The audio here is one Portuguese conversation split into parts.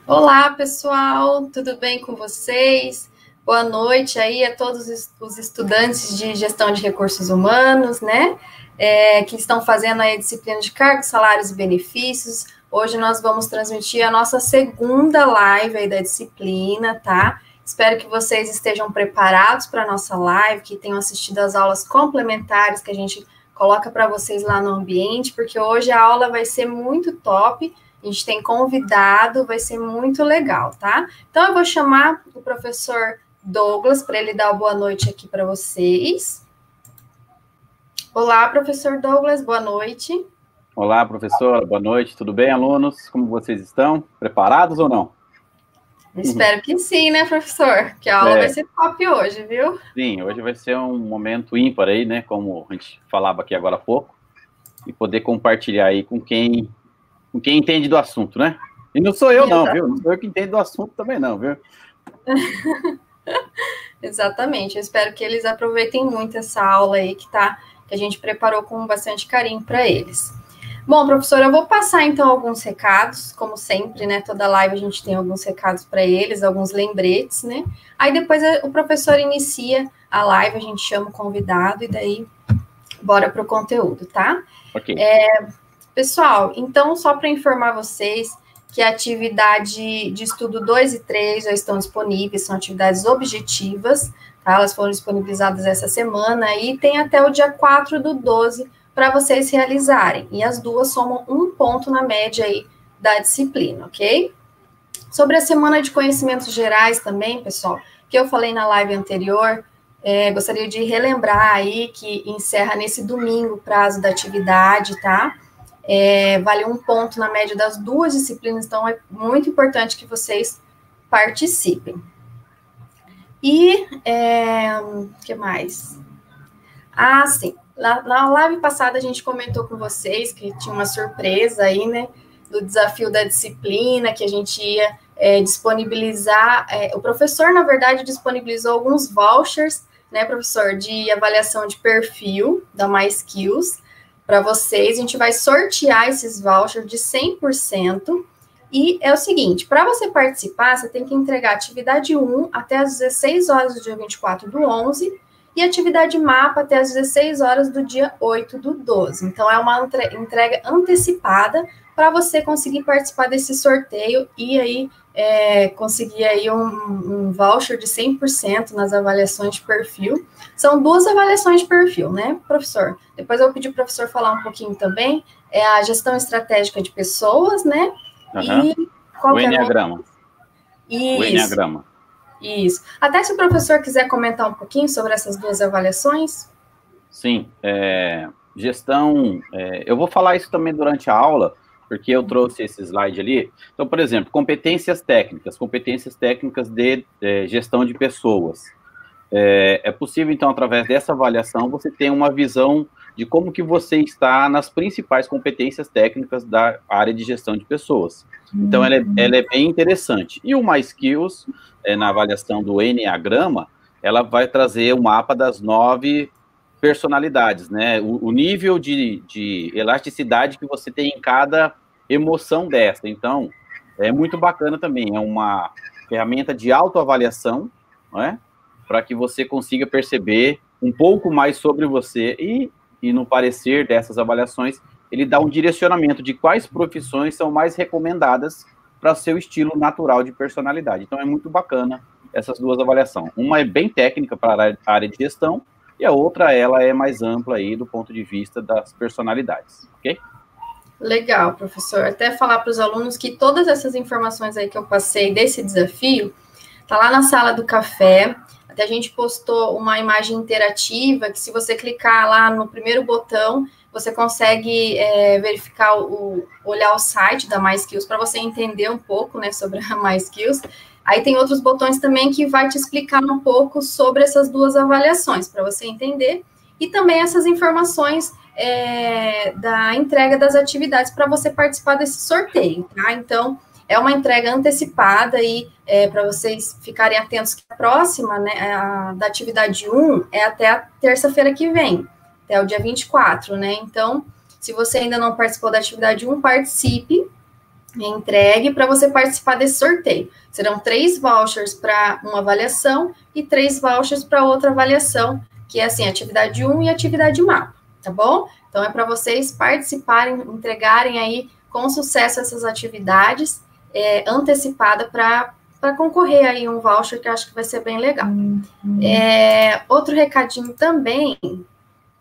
Olá, pessoal, tudo bem com vocês? Boa noite aí a todos os estudantes de gestão de recursos humanos, né? Que estão fazendo aí a disciplina de cargos, salários e benefícios. Hoje nós vamos transmitir a nossa segunda live aí da disciplina, tá? Espero que vocês estejam preparados para a nossa live, que tenham assistido às aulas complementares que a gente coloca para vocês lá no ambiente, porque hoje a aula vai ser muito top. A gente tem convidado, vai ser muito legal, tá? Então, eu vou chamar o professor Douglas para ele dar uma boa noite aqui para vocês. Olá, professor Douglas, boa noite. Olá, professora, boa noite. Tudo bem, alunos? Como vocês estão? Preparados ou não? Espero que sim, né, professor? Que a aula vai ser top hoje, viu? Sim, hoje vai ser um momento ímpar aí, né? Como a gente falava aqui agora há pouco. E poder compartilhar aí com quem entende do assunto, né? E não sou eu não, viu? Não sou eu que entendo do assunto também não, viu? Exatamente. Eu espero que eles aproveitem muito essa aula aí que a gente preparou com bastante carinho para eles. Bom, professor, eu vou passar então alguns recados, como sempre, né? Toda live a gente tem alguns recados para eles, alguns lembretes, né? Aí depois o professor inicia a live, a gente chama o convidado e daí bora para o conteúdo, tá? Ok. Pessoal, então, só para informar vocês que a atividade de estudo 2 e 3 já estão disponíveis, são atividades objetivas, tá? Elas foram disponibilizadas essa semana e tem até o dia 4/12 para vocês realizarem. E as duas somam 1 ponto na média aí da disciplina, ok? Sobre a semana de conhecimentos gerais também, pessoal, que eu falei na live anterior, gostaria de relembrar aí que encerra nesse domingo o prazo da atividade, tá? Vale 1 ponto na média das duas disciplinas, então é muito importante que vocês participem. E, o que mais? Ah, sim, na live passada a gente comentou com vocês que tinha uma surpresa aí, né, do desafio da disciplina, que a gente ia disponibilizar, o professor, na verdade, disponibilizou alguns vouchers, né, professor, de avaliação de perfil da MySkills, para vocês, a gente vai sortear esses vouchers de 100%, e é o seguinte, para você participar, você tem que entregar atividade 1 até às 16 horas do dia 24/11, e atividade mapa até às 16 horas do dia 8/12. Então, é uma entrega antecipada para você conseguir participar desse sorteio e aí conseguir aí um voucher de 100% nas avaliações de perfil. São 2 avaliações de perfil, né, professor? Depois eu vou pedir para o professor falar um pouquinho também. É a gestão estratégica de pessoas, né? Uhum. E qual o Enneagrama. Isso. O Enneagrama. Isso. Até se o professor quiser comentar um pouquinho sobre essas 2 avaliações. Sim, gestão, eu vou falar isso também durante a aula, porque eu trouxe esse slide ali. Então, por exemplo, competências técnicas de gestão de pessoas. É possível, então, através dessa avaliação, você ter uma visão de como que você está nas principais competências técnicas da área de gestão de pessoas. Então, ela é bem interessante. E o MySkills, na avaliação do Enneagrama, ela vai trazer o mapa das 9 personalidades, né? O nível de elasticidade que você tem em cada emoção dessa. Então, é muito bacana também. É uma ferramenta de autoavaliação, não é? Para que você consiga perceber um pouco mais sobre você e no parecer dessas avaliações, ele dá um direcionamento de quais profissões são mais recomendadas para o seu estilo natural de personalidade. Então, é muito bacana essas 2 avaliações. Uma é bem técnica para a área de gestão e a outra, ela é mais ampla aí do ponto de vista das personalidades, ok? Legal, professor. Até falar para os alunos que todas essas informações aí que eu passei desse desafio, tá lá na sala do café. Até a gente postou uma imagem interativa que, se você clicar lá no primeiro botão, você consegue verificar, olhar o site da MySkills para você entender um pouco, né, sobre a MySkills. Aí tem outros botões também que vai te explicar um pouco sobre essas 2 avaliações, para você entender. E também essas informações da entrega das atividades para você participar desse sorteio, tá? Então, é uma entrega antecipada e para vocês ficarem atentos que a próxima, né, da atividade 1 é até a terça-feira que vem, até o dia 24, né? Então, Se você ainda não participou da atividade 1, participe, entregue para você participar desse sorteio. Serão 3 vouchers para uma avaliação e 3 vouchers para outra avaliação, que é assim, atividade 1 e atividade mapa, tá bom? Então, é para vocês participarem, entregarem aí com sucesso essas atividades antecipada para concorrer aí um voucher que eu acho que vai ser bem legal. Outro recadinho também,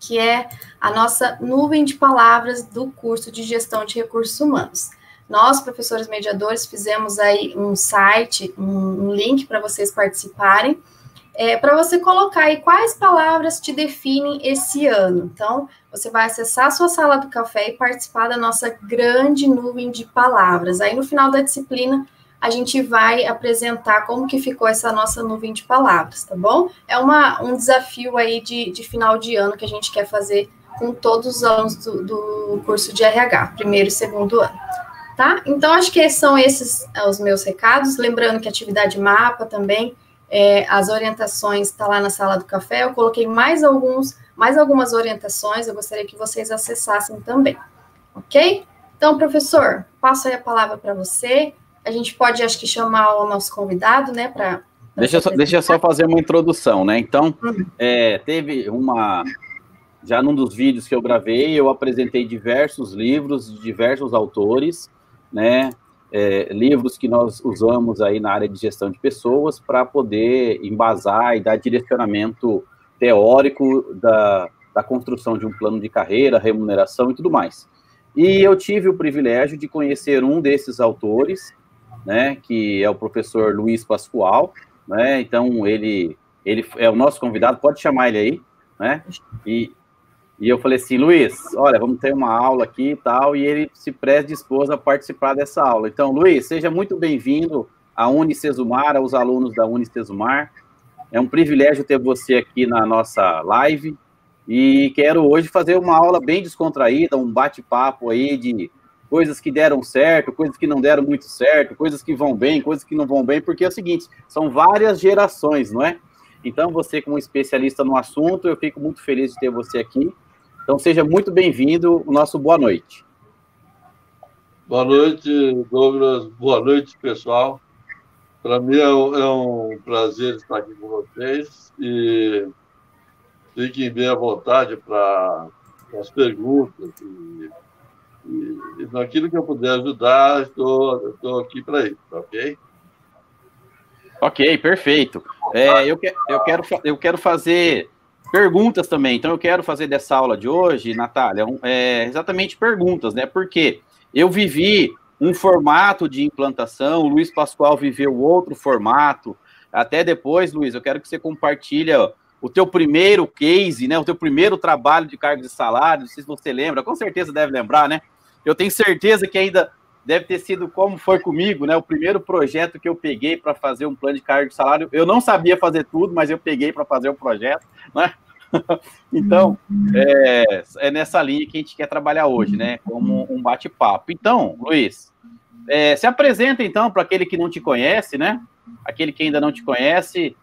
que é a nossa nuvem de palavras do curso de Gestão de Recursos Humanos. Nós, professores mediadores, fizemos aí um site, um link para vocês participarem, para você colocar aí quais palavras te definem esse ano. Então, você vai acessar a sua sala do café e participar da nossa grande nuvem de palavras. Aí, no final da disciplina, a gente vai apresentar como que ficou essa nossa nuvem de palavras, tá bom? É um desafio aí de final de ano que a gente quer fazer com todos os alunos do curso de RH, primeiro e segundo ano. Tá? Então, acho que são esses os meus recados. Lembrando que a atividade mapa também, as orientações está lá na sala do café. Eu coloquei mais algumas orientações, eu gostaria que vocês acessassem também. Ok? Então, professor, passo aí a palavra para você. A gente pode, acho que, chamar o nosso convidado, né? Deixa eu só fazer uma introdução, né? Então, teve já num dos vídeos que eu gravei, eu apresentei diversos livros de diversos autores, né, livros que nós usamos aí na área de gestão de pessoas para poder embasar e dar direcionamento teórico da construção de um plano de carreira, remuneração e tudo mais. E eu tive o privilégio de conhecer um desses autores, né, que é o professor Luiz Pascoal, né, então ele é o nosso convidado, pode chamar ele aí, né, e eu falei assim, Luiz, olha, vamos ter uma aula aqui e tal, e ele se predispôs a participar dessa aula. Então, Luiz, seja muito bem-vindo à Unicesumar, aos alunos da Unicesumar. É um privilégio ter você aqui na nossa live, e quero hoje fazer uma aula bem descontraída, um bate-papo aí de coisas que deram certo, coisas que não deram muito certo, coisas que vão bem, coisas que não vão bem, porque é o seguinte, são várias gerações, não é? Então, você como especialista no assunto, eu fico muito feliz de ter você aqui. Então, seja muito bem-vindo, o nosso boa noite. Boa noite, Douglas. Boa noite, pessoal. Para mim é um prazer estar aqui com vocês e fiquem bem à vontade para as perguntas e naquilo que eu puder ajudar, estou aqui para isso, ok? Ok, perfeito. Eu quero fazer perguntas também, então eu quero fazer dessa aula de hoje, Natália, exatamente perguntas, né? Porque eu vivi um formato de implantação, o Luiz Pascoal viveu outro formato. Até depois, Luiz, eu quero que você compartilhe o teu primeiro case, né? O teu primeiro trabalho de cargos e salários, não sei se você lembra, com certeza deve lembrar, né? Eu tenho certeza que ainda deve ter sido como foi comigo, né? O primeiro projeto que eu peguei para fazer um plano de cargo e salário, eu não sabia fazer tudo, mas eu peguei para fazer o projeto, né? Então, é nessa linha que a gente quer trabalhar hoje, né? Como um bate-papo. Então, Luiz, se apresenta, então, para aquele que não te conhece, né? Aquele que ainda não te conhece,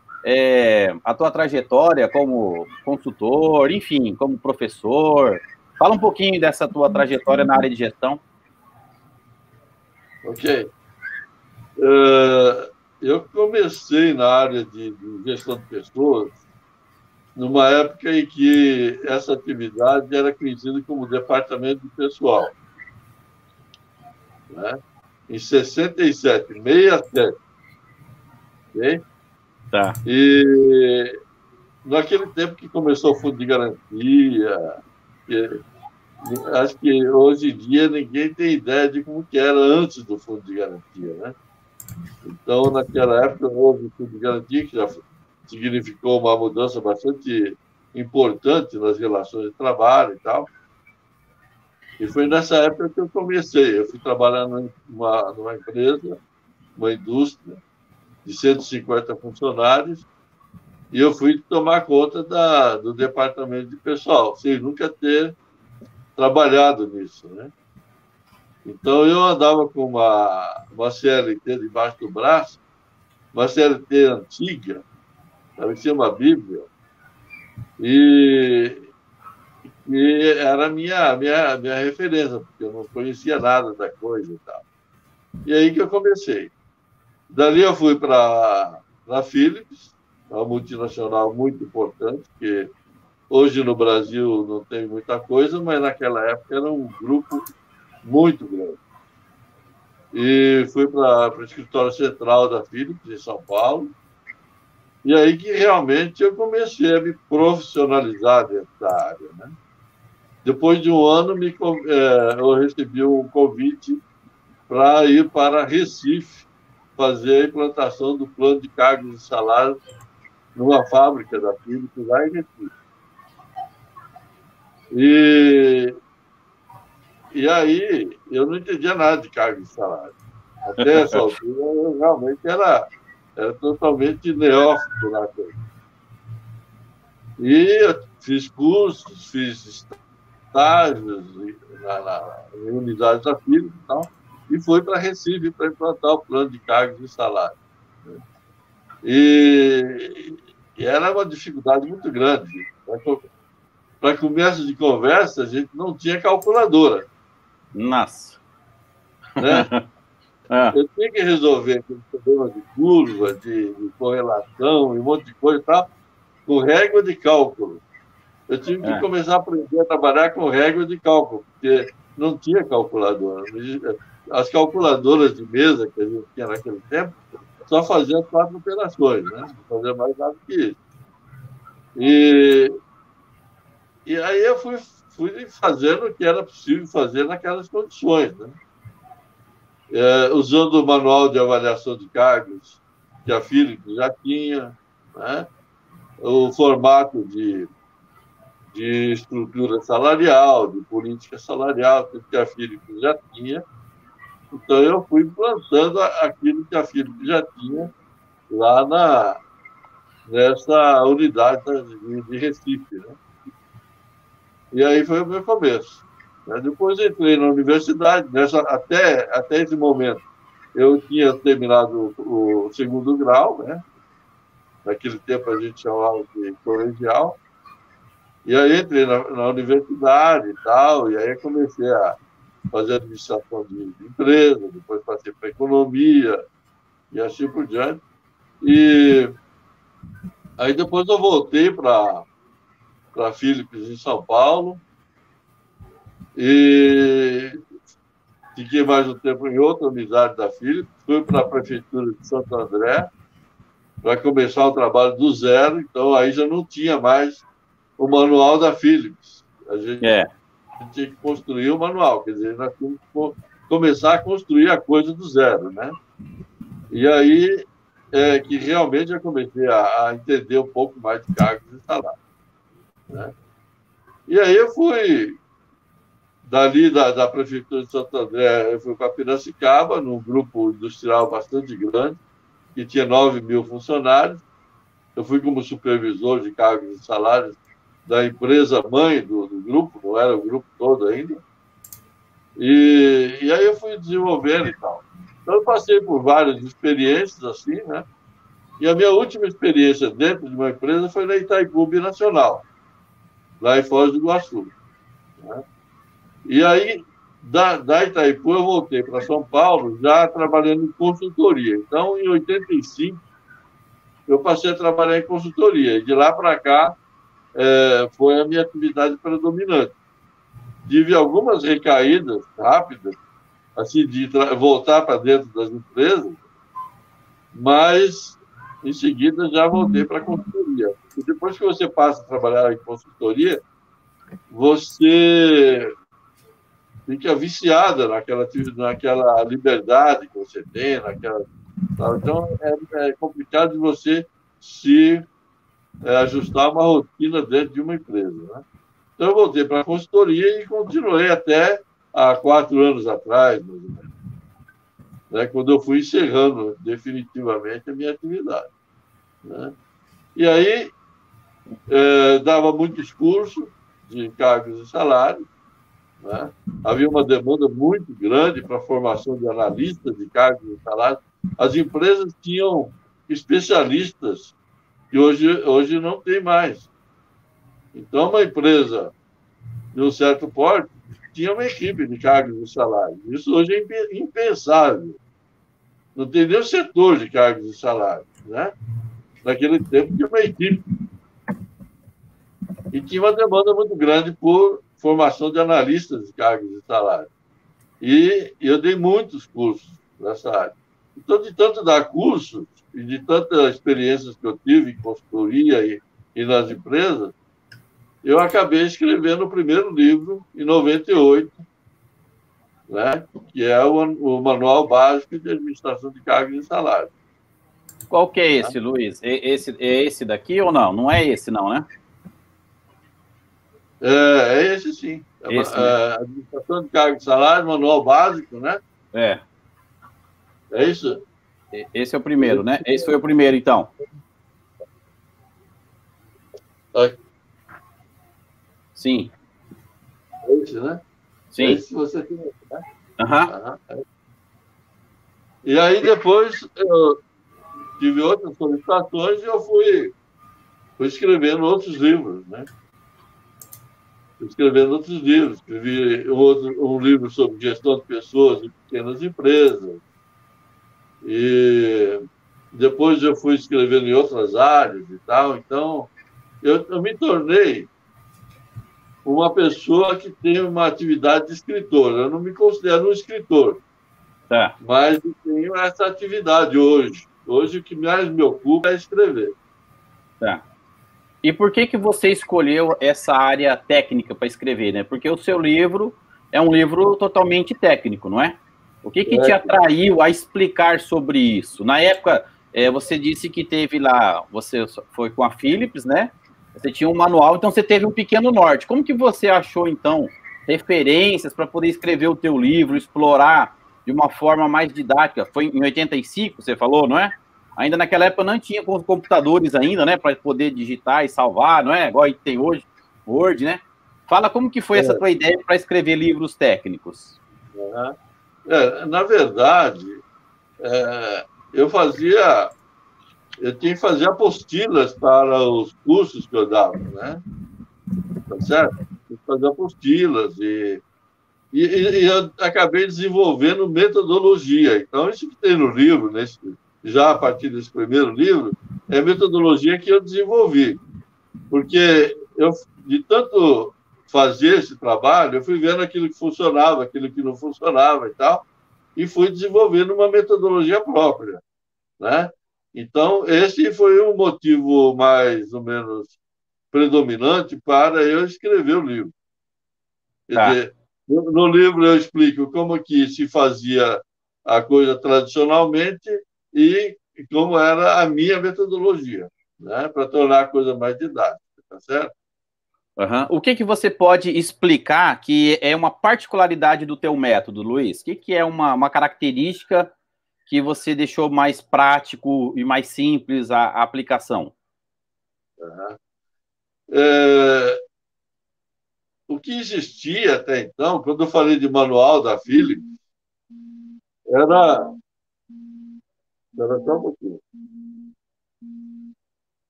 a tua trajetória como consultor, enfim, como professor. Fala um pouquinho dessa tua trajetória na área de gestão. Ok. Eu comecei na área de gestão de pessoas numa época em que essa atividade era conhecida como departamento de pessoal. Né? Em 67, 67. Okay? Tá. E naquele tempo que começou o Fundo de Garantia, acho que hoje em dia ninguém tem ideia de como que era antes do Fundo de Garantia, né? Então, naquela época, houve o Fundo de Garantia, que já significou uma mudança bastante importante nas relações de trabalho e tal. E foi nessa época que eu comecei. Eu fui trabalhar numa empresa, uma indústria de 150 funcionários, e eu fui tomar conta do departamento de pessoal, sem nunca ter trabalhado nisso, né? Então, eu andava com uma CLT debaixo do braço, uma CLT antiga, parecia uma Bíblia, e E era a minha referência, porque eu não conhecia nada da coisa e tal. E aí que eu comecei. Dali eu fui para a Philips, uma multinacional muito importante, que hoje no Brasil não tem muita coisa, mas naquela época era um grupo muito grande. E fui para o escritório central da Philips, em São Paulo, e aí que realmente eu comecei a me profissionalizar dentro da área, né? Depois de um ano, eu recebi um convite para ir para Recife, fazer a implantação do plano de cargos e salários numa fábrica da Philips lá em Recife. E aí eu não entendia nada de cargos e salários. Até essa altura eu realmente era totalmente neófito na coisa. E eu fiz cursos, fiz estágios em unidades da Philips e tal, e fui para Recife para implantar o plano de cargos e salários. E era uma dificuldade muito grande. Para começo de conversa, a gente não tinha calculadora. Nossa! Né? Eu tinha que resolver aquele problema de curva, de correlação e um monte de coisa e tal, com régua de cálculo. Eu tive que começar a aprender a trabalhar com régua de cálculo, porque não tinha calculadora. As calculadoras de mesa que a gente tinha naquele tempo só faziam 4 operações, né? Não fazia mais nada que isso. E aí eu fui fazendo o que era possível fazer naquelas condições, né? Usando o manual de avaliação de cargos que a Philips já tinha, né? O formato de estrutura salarial, de política salarial, tudo que a Philips já tinha. Então, eu fui implantando aquilo que a Philips já tinha lá nessa unidade de Recife, né? E aí foi o meu começo. Depois entrei na universidade, até esse momento eu tinha terminado o segundo grau, né? Naquele tempo a gente chamava de colegial. E aí entrei na universidade e tal, e aí comecei a fazer administração de empresa, depois passei para economia e assim por diante. E aí depois eu voltei para a Philips em São Paulo e fiquei mais um tempo em outra unidade da Philips, fui para a Prefeitura de Santo André para começar o trabalho do zero, então aí já não tinha mais o manual da Philips. A gente tinha que construir o manual, quer dizer, nós tínhamos que começar a construir a coisa do zero, né? E aí que realmente eu comecei a entender um pouco mais de cargos e salários, né? E aí eu fui, dali da Prefeitura de Santo André, eu fui para Piracicaba, num grupo industrial bastante grande, que tinha 9.000 funcionários. Eu fui como supervisor de cargos e salários da empresa mãe do grupo, não era o grupo todo ainda. E aí eu fui desenvolvendo e tal. Então, eu passei por várias experiências assim, né? E a minha última experiência dentro de uma empresa foi na Itaipu Binacional, lá em Foz do Iguaçu, né? E aí, da Itaipu, eu voltei para São Paulo, já trabalhando em consultoria. Então, em 85, eu passei a trabalhar em consultoria. E de lá para cá, foi a minha atividade predominante. Tive algumas recaídas rápidas, assim, de voltar para dentro das empresas, mas, em seguida, já voltei para a consultoria. E depois que você passa a trabalhar em consultoria, você fica viciada naquela liberdade que você tem, Então, é complicado de você se ajustar uma rotina dentro de uma empresa, né? Então, eu voltei para a consultoria e continuei até há 4 anos atrás, mais ou menos, né, quando eu fui encerrando definitivamente a minha atividade, né? E aí, dava muitos cursos de cargos e salários, né? Havia uma demanda muito grande para a formação de analistas de cargos e salários. As empresas tinham especialistas que hoje não tem mais. Então, uma empresa de um certo porte, tinha uma equipe de cargos e salários. Isso hoje é impensável. Não tem nenhum setor de cargos e salários, né? Naquele tempo tinha uma equipe. E tinha uma demanda muito grande por formação de analistas de cargos e salários. E eu dei muitos cursos nessa área. Então, de tanto dar cursos e de tantas experiências que eu tive em consultoria e nas empresas, eu acabei escrevendo o primeiro livro, em 98, né, que é o Manual Básico de Administração de Cargos e Salários. Qual que é esse, Luiz? É esse daqui ou não? Não é esse, não, né? É esse, sim. Esse, né? Administração de Cargos e Salários, Manual Básico, né? É. É isso? Esse é o primeiro, né? Esse foi o primeiro, então. Sim. É esse, né? Sim. É esse que você tem, né? Uhum. E aí, depois, eu tive outras solicitações e eu fui escrevendo outros livros, né? Fui escrevendo outros livros. Escrevi um livro sobre gestão de pessoas em pequenas empresas. E depois eu fui escrevendo em outras áreas e tal. Então, eu me tornei uma pessoa que tem uma atividade de escritor. Eu não me considero um escritor, Tá. mas eu tenho essa atividade hoje. Hoje o que mais me ocupa é escrever. Tá. E por que você escolheu essa área técnica para escrever, né? Porque o seu livro é um livro totalmente técnico, não é? O que te atraiu a explicar sobre isso? Na época, você disse que teve lá, você foi com a Philips, né? Você tinha um manual, então você teve um pequeno norte. Como que você achou, então, referências para poder escrever o teu livro, explorar de uma forma mais didática? Foi em 85, você falou, não é? Ainda naquela época não tinha computadores ainda, né? Para poder digitar e salvar, não é? Igual tem hoje, Word, né? Fala como que foi essa tua ideia para escrever livros técnicos. Na verdade, eu tinha que fazer apostilas para os cursos que eu dava, né? Tá certo? Tinha que fazer apostilas e eu acabei desenvolvendo metodologia. Então, isso que tem no livro, já a partir desse primeiro livro, é a metodologia que eu desenvolvi. Porque de tanto fazer esse trabalho, eu fui vendo aquilo que funcionava, aquilo que não funcionava e tal, e fui desenvolvendo uma metodologia própria, né? Então, esse foi um motivo mais ou menos predominante para eu escrever o livro. Quer dizer, no livro eu explico como que se fazia a coisa tradicionalmente e como era a minha metodologia, né? Para tornar a coisa mais didática, tá certo? Uhum. O que você pode explicar que é uma particularidade do teu método, Luiz? O que é uma característica que você deixou mais prático e mais simples a aplicação? Uhum. O que existia até então, quando eu falei de manual da Philips, era só um pouquinho.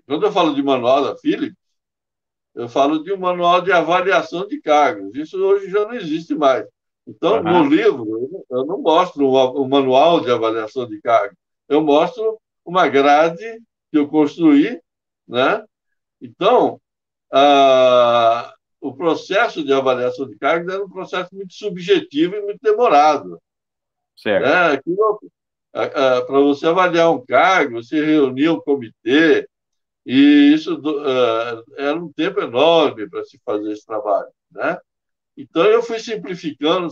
Quando eu falo de manual da Philips, eu falo de um manual de avaliação de cargos. Isso hoje já não existe mais. Então, no livro, eu não mostro um manual de avaliação de cargos. Eu mostro uma grade que eu construí, né? Então, o processo de avaliação de cargos era um processo muito subjetivo e muito demorado. Certo. Né? Para você avaliar um cargo, você reunia um comitê, e isso era um tempo enorme para se fazer esse trabalho, né? Então, eu fui simplificando,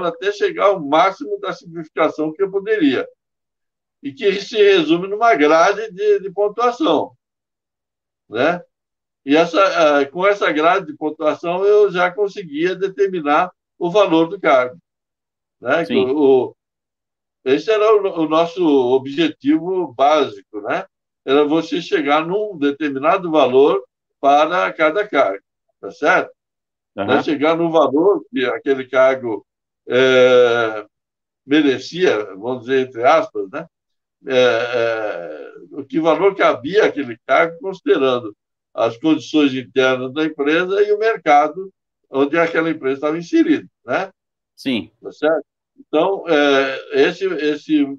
até chegar ao máximo da simplificação que eu poderia, e que se resume numa grade de pontuação, né? E com essa grade de pontuação, eu já conseguia determinar o valor do cargo, né? Sim. Esse era o nosso objetivo básico, né? Era você chegar num determinado valor para cada cargo, tá certo? Né? Chegar no valor que aquele cargo merecia, vamos dizer, entre aspas, né? o que valor cabia aquele cargo, considerando as condições internas da empresa e o mercado onde aquela empresa estava inserida, né? Sim. Tá certo? Então,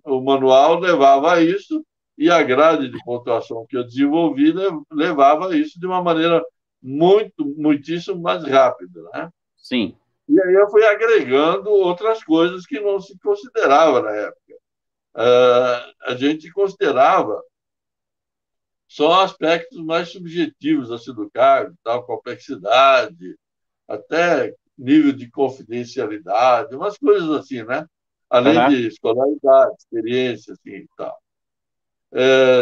o manual levava a isso e a grade de pontuação que eu desenvolvi levava a isso de uma maneira muitíssimo mais rápida, né? Sim. E aí eu fui agregando outras coisas que não se considerava na época. A gente considerava só aspectos mais subjetivos assim, do cargo, tal, complexidade, até nível de confidencialidade, umas coisas assim, né? Além Uhum. de escolaridade, experiência, assim, e tal.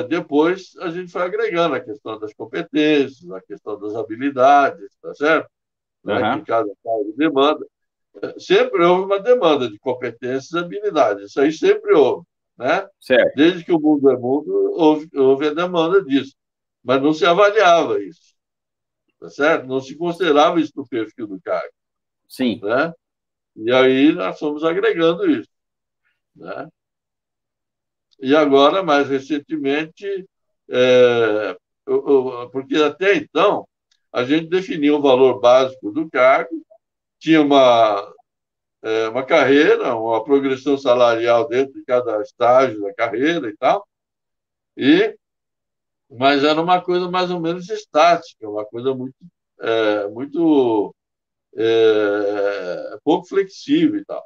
Depois, a gente foi agregando a questão das competências, a questão das habilidades, tá certo? Né? Que Uhum. cada cargo demanda. Sempre houve uma demanda de competências e habilidades. Isso aí sempre houve, né? Certo. Desde que o mundo é mundo, houve a demanda disso. Mas não se avaliava isso, tá certo? Não se considerava isso no perfil do cargo, Sim. né? E aí nós fomos agregando isso, né? E agora, mais recentemente, porque até então a gente definia o valor básico do cargo, tinha uma carreira, uma progressão salarial dentro de cada estágio da carreira e tal, mas era uma coisa mais ou menos estática, uma coisa muito pouco flexível e tal.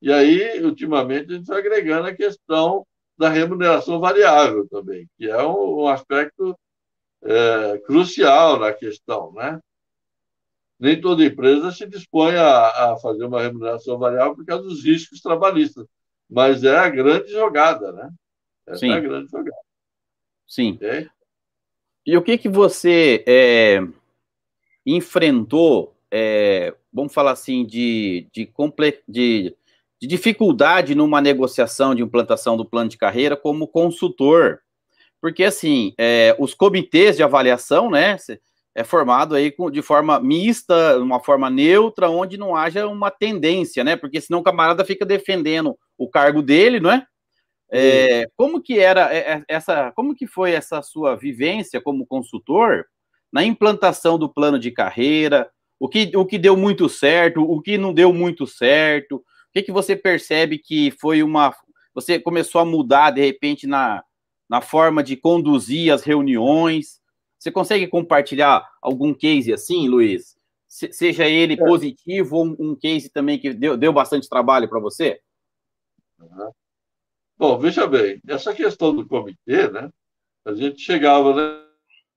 E aí, ultimamente, a gente vai agregando a questão da remuneração variável também, que é um aspecto crucial na questão, né? Nem toda empresa se dispõe a fazer uma remuneração variável por causa dos riscos trabalhistas, mas é a grande jogada, né? Essa é a Sim. grande jogada. Sim. Okay? E o que você enfrentou, vamos falar assim, de dificuldade numa negociação de implantação do plano de carreira como consultor? Porque, assim, os comitês de avaliação, né, é formado aí de forma mista, uma forma neutra, onde não haja uma tendência, né, porque senão o camarada fica defendendo o cargo dele, não é? Como que era como que foi essa sua vivência como consultor na implantação do plano de carreira? O que deu muito certo, o que não deu muito certo? O que você percebe que foi você começou a mudar de repente na forma de conduzir as reuniões? Você consegue compartilhar algum case assim, Luiz? Seja ele positivo ou um case também que deu bastante trabalho para você? Bom, veja bem, essa questão do comitê, né? A gente chegava na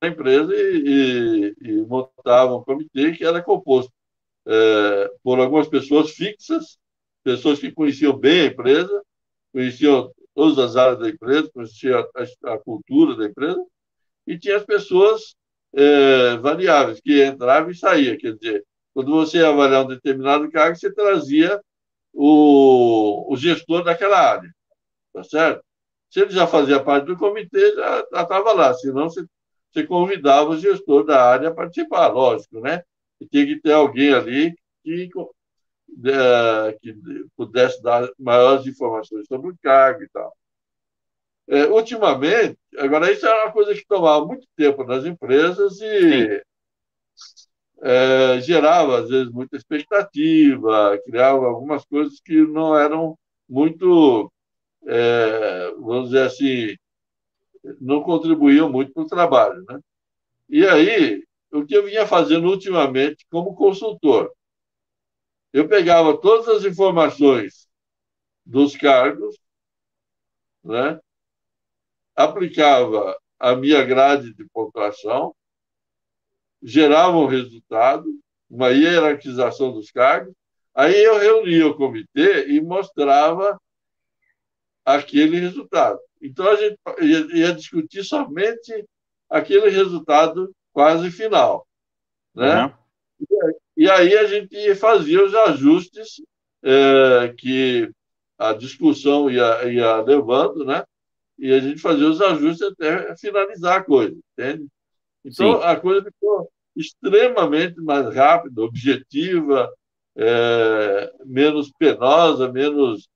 empresa e montava um comitê que era composto por algumas pessoas fixas, pessoas que conheciam bem a empresa, conheciam todas as áreas da empresa, conheciam a cultura da empresa, e tinha as pessoas variáveis, que entravam e saíam. Quer dizer, quando você ia avaliar um determinado cargo, você trazia o gestor daquela área, tá certo? Se ele já fazia parte do comitê, já estava lá, senão você convidava o gestor da área a participar, lógico, né? E tinha que ter alguém ali que pudesse dar maiores informações sobre o cargo e tal. Ultimamente, agora isso é uma coisa que tomava muito tempo nas empresas Sim. e gerava, às vezes, muita expectativa, criava algumas coisas que não eram muito, vamos dizer assim, não contribuíam muito para o trabalho, né? E aí, o que eu vinha fazendo ultimamente como consultor? Eu pegava todas as informações dos cargos, né? Aplicava a minha grade de pontuação, gerava um resultado, uma hierarquização dos cargos, aí eu reunia o comitê e mostrava aquele resultado. Então, a gente ia discutir somente aquele resultado quase final, né? Uhum. E aí a gente fazia os ajustes que a discussão ia levando, né? E a gente fazia os ajustes até finalizar a coisa, entende? Então, Sim. a coisa ficou extremamente mais rápida, objetiva, menos penosa, menos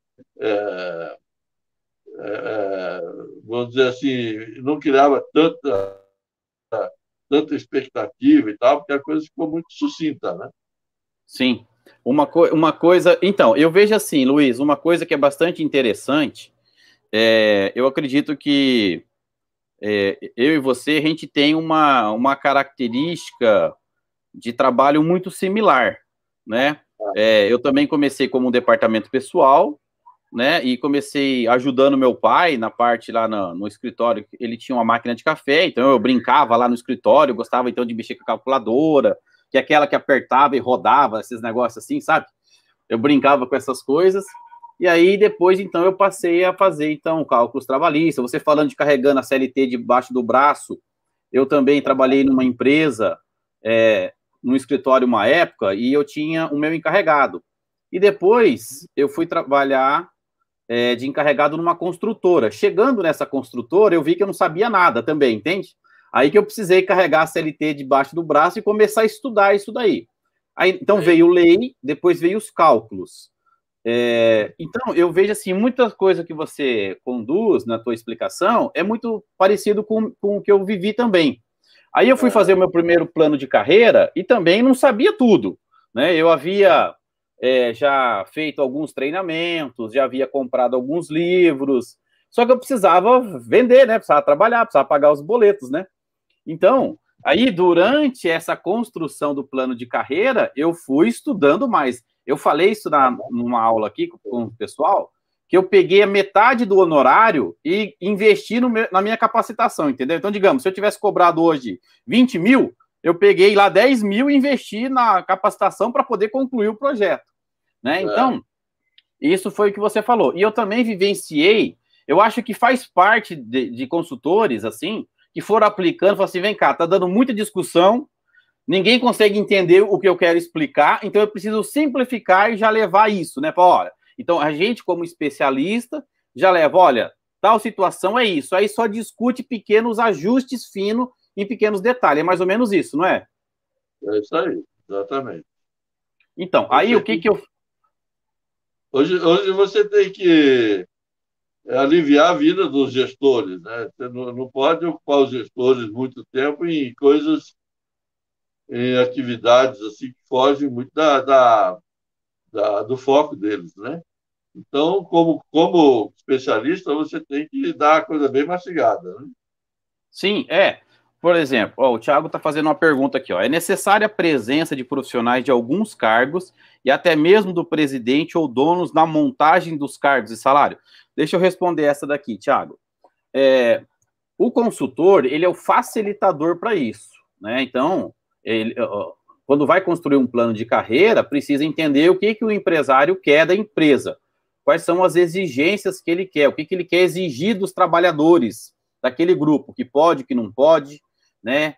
vamos dizer assim, não criava tanta expectativa e tal, porque a coisa ficou muito sucinta, né? Sim. Uma coisa. Então, eu vejo assim, Luiz, uma coisa que é bastante interessante. Eu acredito que eu e você, a gente tem uma característica de trabalho muito similar, né? Eu também comecei como um departamento pessoal, né? E comecei ajudando meu pai na parte lá no escritório. Ele tinha uma máquina de café, então eu brincava lá no escritório, gostava então de mexer com a calculadora, que é aquela que apertava e rodava, esses negócios assim, sabe? Eu brincava com essas coisas. E aí, depois, então, eu passei a fazer, então, cálculos trabalhistas. Você falando de carregando a CLT debaixo do braço, eu também trabalhei numa empresa, no escritório uma época, e eu tinha o meu encarregado. E depois, eu fui trabalhar de encarregado numa construtora. Chegando nessa construtora, eu vi que eu não sabia nada também, entende? Aí que eu precisei carregar a CLT debaixo do braço e começar a estudar isso daí. Aí, então, veio lei, depois veio os cálculos. Então, eu vejo assim, muita coisa que você conduz na tua explicação é muito parecido com o que eu vivi também. Aí eu fui fazer o meu primeiro plano de carreira e também não sabia tudo, né? Eu havia já feito alguns treinamentos, já havia comprado alguns livros, só que eu precisava vender, né? Precisava trabalhar, precisava pagar os boletos, né? Então, aí durante essa construção do plano de carreira, eu fui estudando mais. Eu falei isso numa aula aqui com o pessoal, que eu peguei a metade do honorário e investi na minha capacitação, entendeu? Então, digamos, se eu tivesse cobrado hoje 20 mil, eu peguei lá 10 mil e investi na capacitação para poder concluir o projeto, né? Então, isso foi o que você falou. E eu também vivenciei, eu acho que faz parte de consultores, assim, que foram aplicando, falaram assim, vem cá, tá dando muita discussão, ninguém consegue entender o que eu quero explicar, então eu preciso simplificar e já levar isso, né? Olha, então a gente, como especialista, já leva, olha, tal situação é isso, aí só discute pequenos ajustes finos em pequenos detalhes, é mais ou menos isso, não é? É isso aí, exatamente. Então, aí o que eu... Hoje você tem que aliviar a vida dos gestores, né? Você não pode ocupar os gestores muito tempo em coisas, em atividades assim que fogem muito do foco deles, né? Então, como especialista, você tem que dar a coisa bem mastigada, né? Sim, Por exemplo, o Thiago está fazendo uma pergunta aqui. É necessária a presença de profissionais de alguns cargos e até mesmo do presidente ou donos na montagem dos cargos e salário? Deixa eu responder essa daqui, Thiago. O consultor, ele é o facilitador para isso, né? Então, quando vai construir um plano de carreira, precisa entender o que o empresário quer da empresa, quais são as exigências que ele quer, o que ele quer exigir dos trabalhadores daquele grupo, que pode, que não pode, né?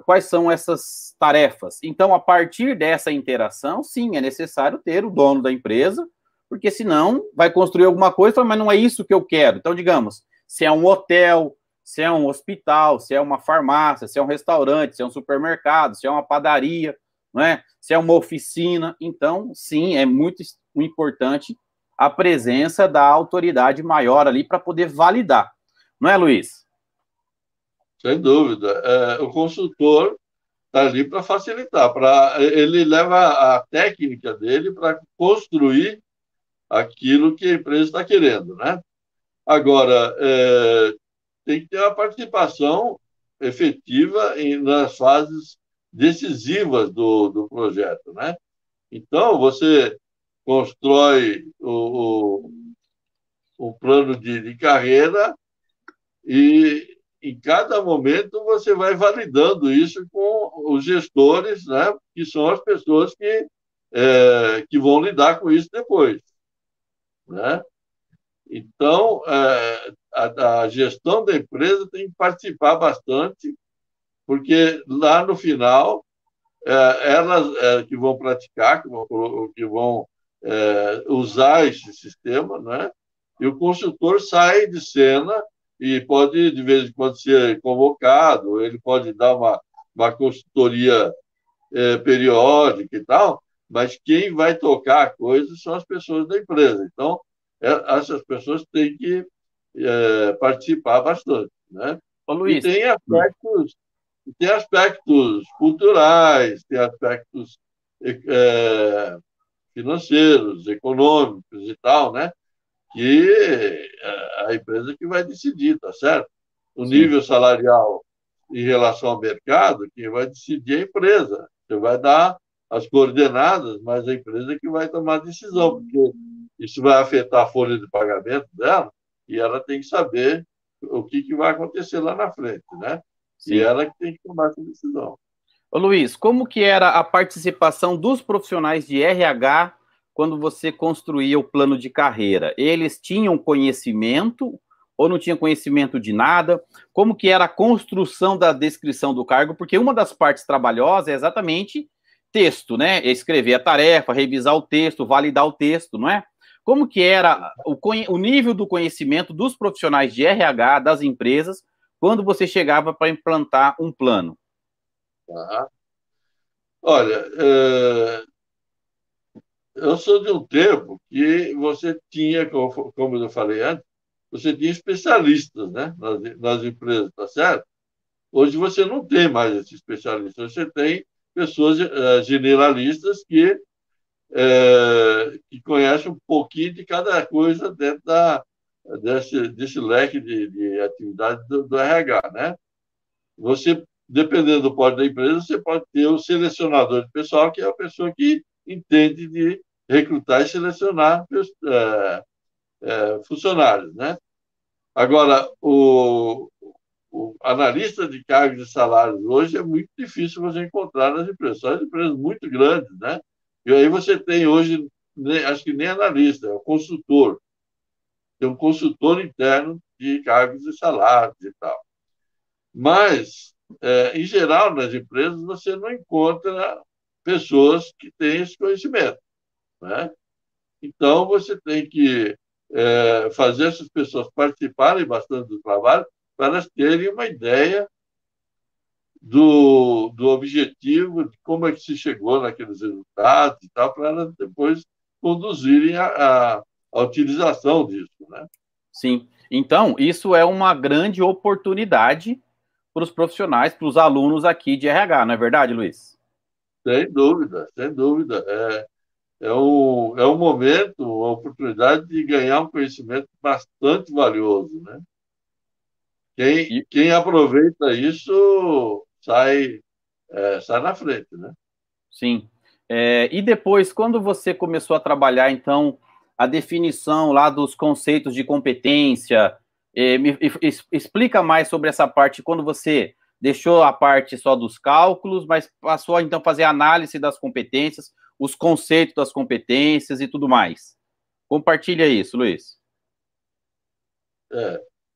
Quais são essas tarefas? Então, a partir dessa interação, sim, é necessário ter o dono da empresa, porque senão vai construir alguma coisa, mas não é isso que eu quero. Então, digamos, se é um hotel, se é um hospital, se é uma farmácia, se é um restaurante, se é um supermercado, se é uma padaria, não é? Se é uma oficina. Então, sim, é muito importante a presença da autoridade maior ali para poder validar. Não é, Luiz? Sem dúvida. O consultor está ali para facilitar, ele leva a técnica dele para construir aquilo que a empresa está querendo, né? Agora, tem que ter uma participação efetiva nas fases decisivas do projeto, né? Então, você constrói o plano de carreira e, em cada momento, você vai validando isso com os gestores, né? Que são as pessoas que vão lidar com isso depois, né? Então, a gestão da empresa tem que participar bastante, porque lá no final, elas que vão praticar, que vão usar esse sistema, né? E o consultor sai de cena e pode, de vez em quando, ser convocado, ele pode dar uma consultoria periódica e tal, mas quem vai tocar a coisa são as pessoas da empresa. Então, essas pessoas têm que participar bastante, né? Ô, E Luiz. tem aspectos culturais, tem aspectos financeiros, econômicos e tal, né? Que a empresa que vai decidir, tá certo? O Sim. nível salarial em relação ao mercado, quem vai decidir é a empresa. Você vai dar as coordenadas, mas a empresa que vai tomar a decisão, porque isso vai afetar a folha de pagamento dela e ela tem que saber o que vai acontecer lá na frente, né? E Sim. ela que tem que tomar essa decisão. Ô, Luiz, como que era a participação dos profissionais de RH quando você construía o plano de carreira? Eles tinham conhecimento ou não tinham conhecimento de nada? Como que era a construção da descrição do cargo? Porque uma das partes trabalhosas é exatamente texto, né? Escrever a tarefa, revisar o texto, validar o texto, não é? Como que era o nível do conhecimento dos profissionais de RH, das empresas, quando você chegava para implantar um plano? Tá? Olha, eu sou de um tempo que você tinha, como eu falei antes, você tinha especialistas, né, nas empresas, tá certo? Hoje você não tem mais esses especialistas, você tem pessoas generalistas que conhecem um pouquinho de cada coisa dentro desse leque de atividade do RH, né? Você, dependendo do porte da empresa, você pode ter o selecionador de pessoal, que é a pessoa que entende de recrutar e selecionar funcionários, né? Agora, o analista de cargos e salários hoje é muito difícil você encontrar nas empresas, só as empresas muito grandes, né? E aí você tem hoje, acho que nem analista, é o consultor. Tem um consultor interno de cargos e salários e tal. Mas, em geral, nas empresas, você não encontra pessoas que têm esse conhecimento, né? Então, você tem que fazer essas pessoas participarem bastante do trabalho para elas terem uma ideia do objetivo, de como é que se chegou naqueles resultados e tal, para elas depois conduzirem a utilização disso, né? Sim. Então, isso é uma grande oportunidade para os profissionais, para os alunos aqui de RH, não é verdade, Luiz? Sem dúvida, sem dúvida. É um momento, uma oportunidade de ganhar um conhecimento bastante valioso, né? E, Quem aproveita isso sai na frente, né? sim. E depois, quando você começou a trabalhar, então, a definição lá dos conceitos de competência, explica mais sobre essa parte, quando você deixou a parte só dos cálculos, mas passou, então, a fazer análise das competências, os conceitos das competências e tudo mais. Compartilha isso, Luiz.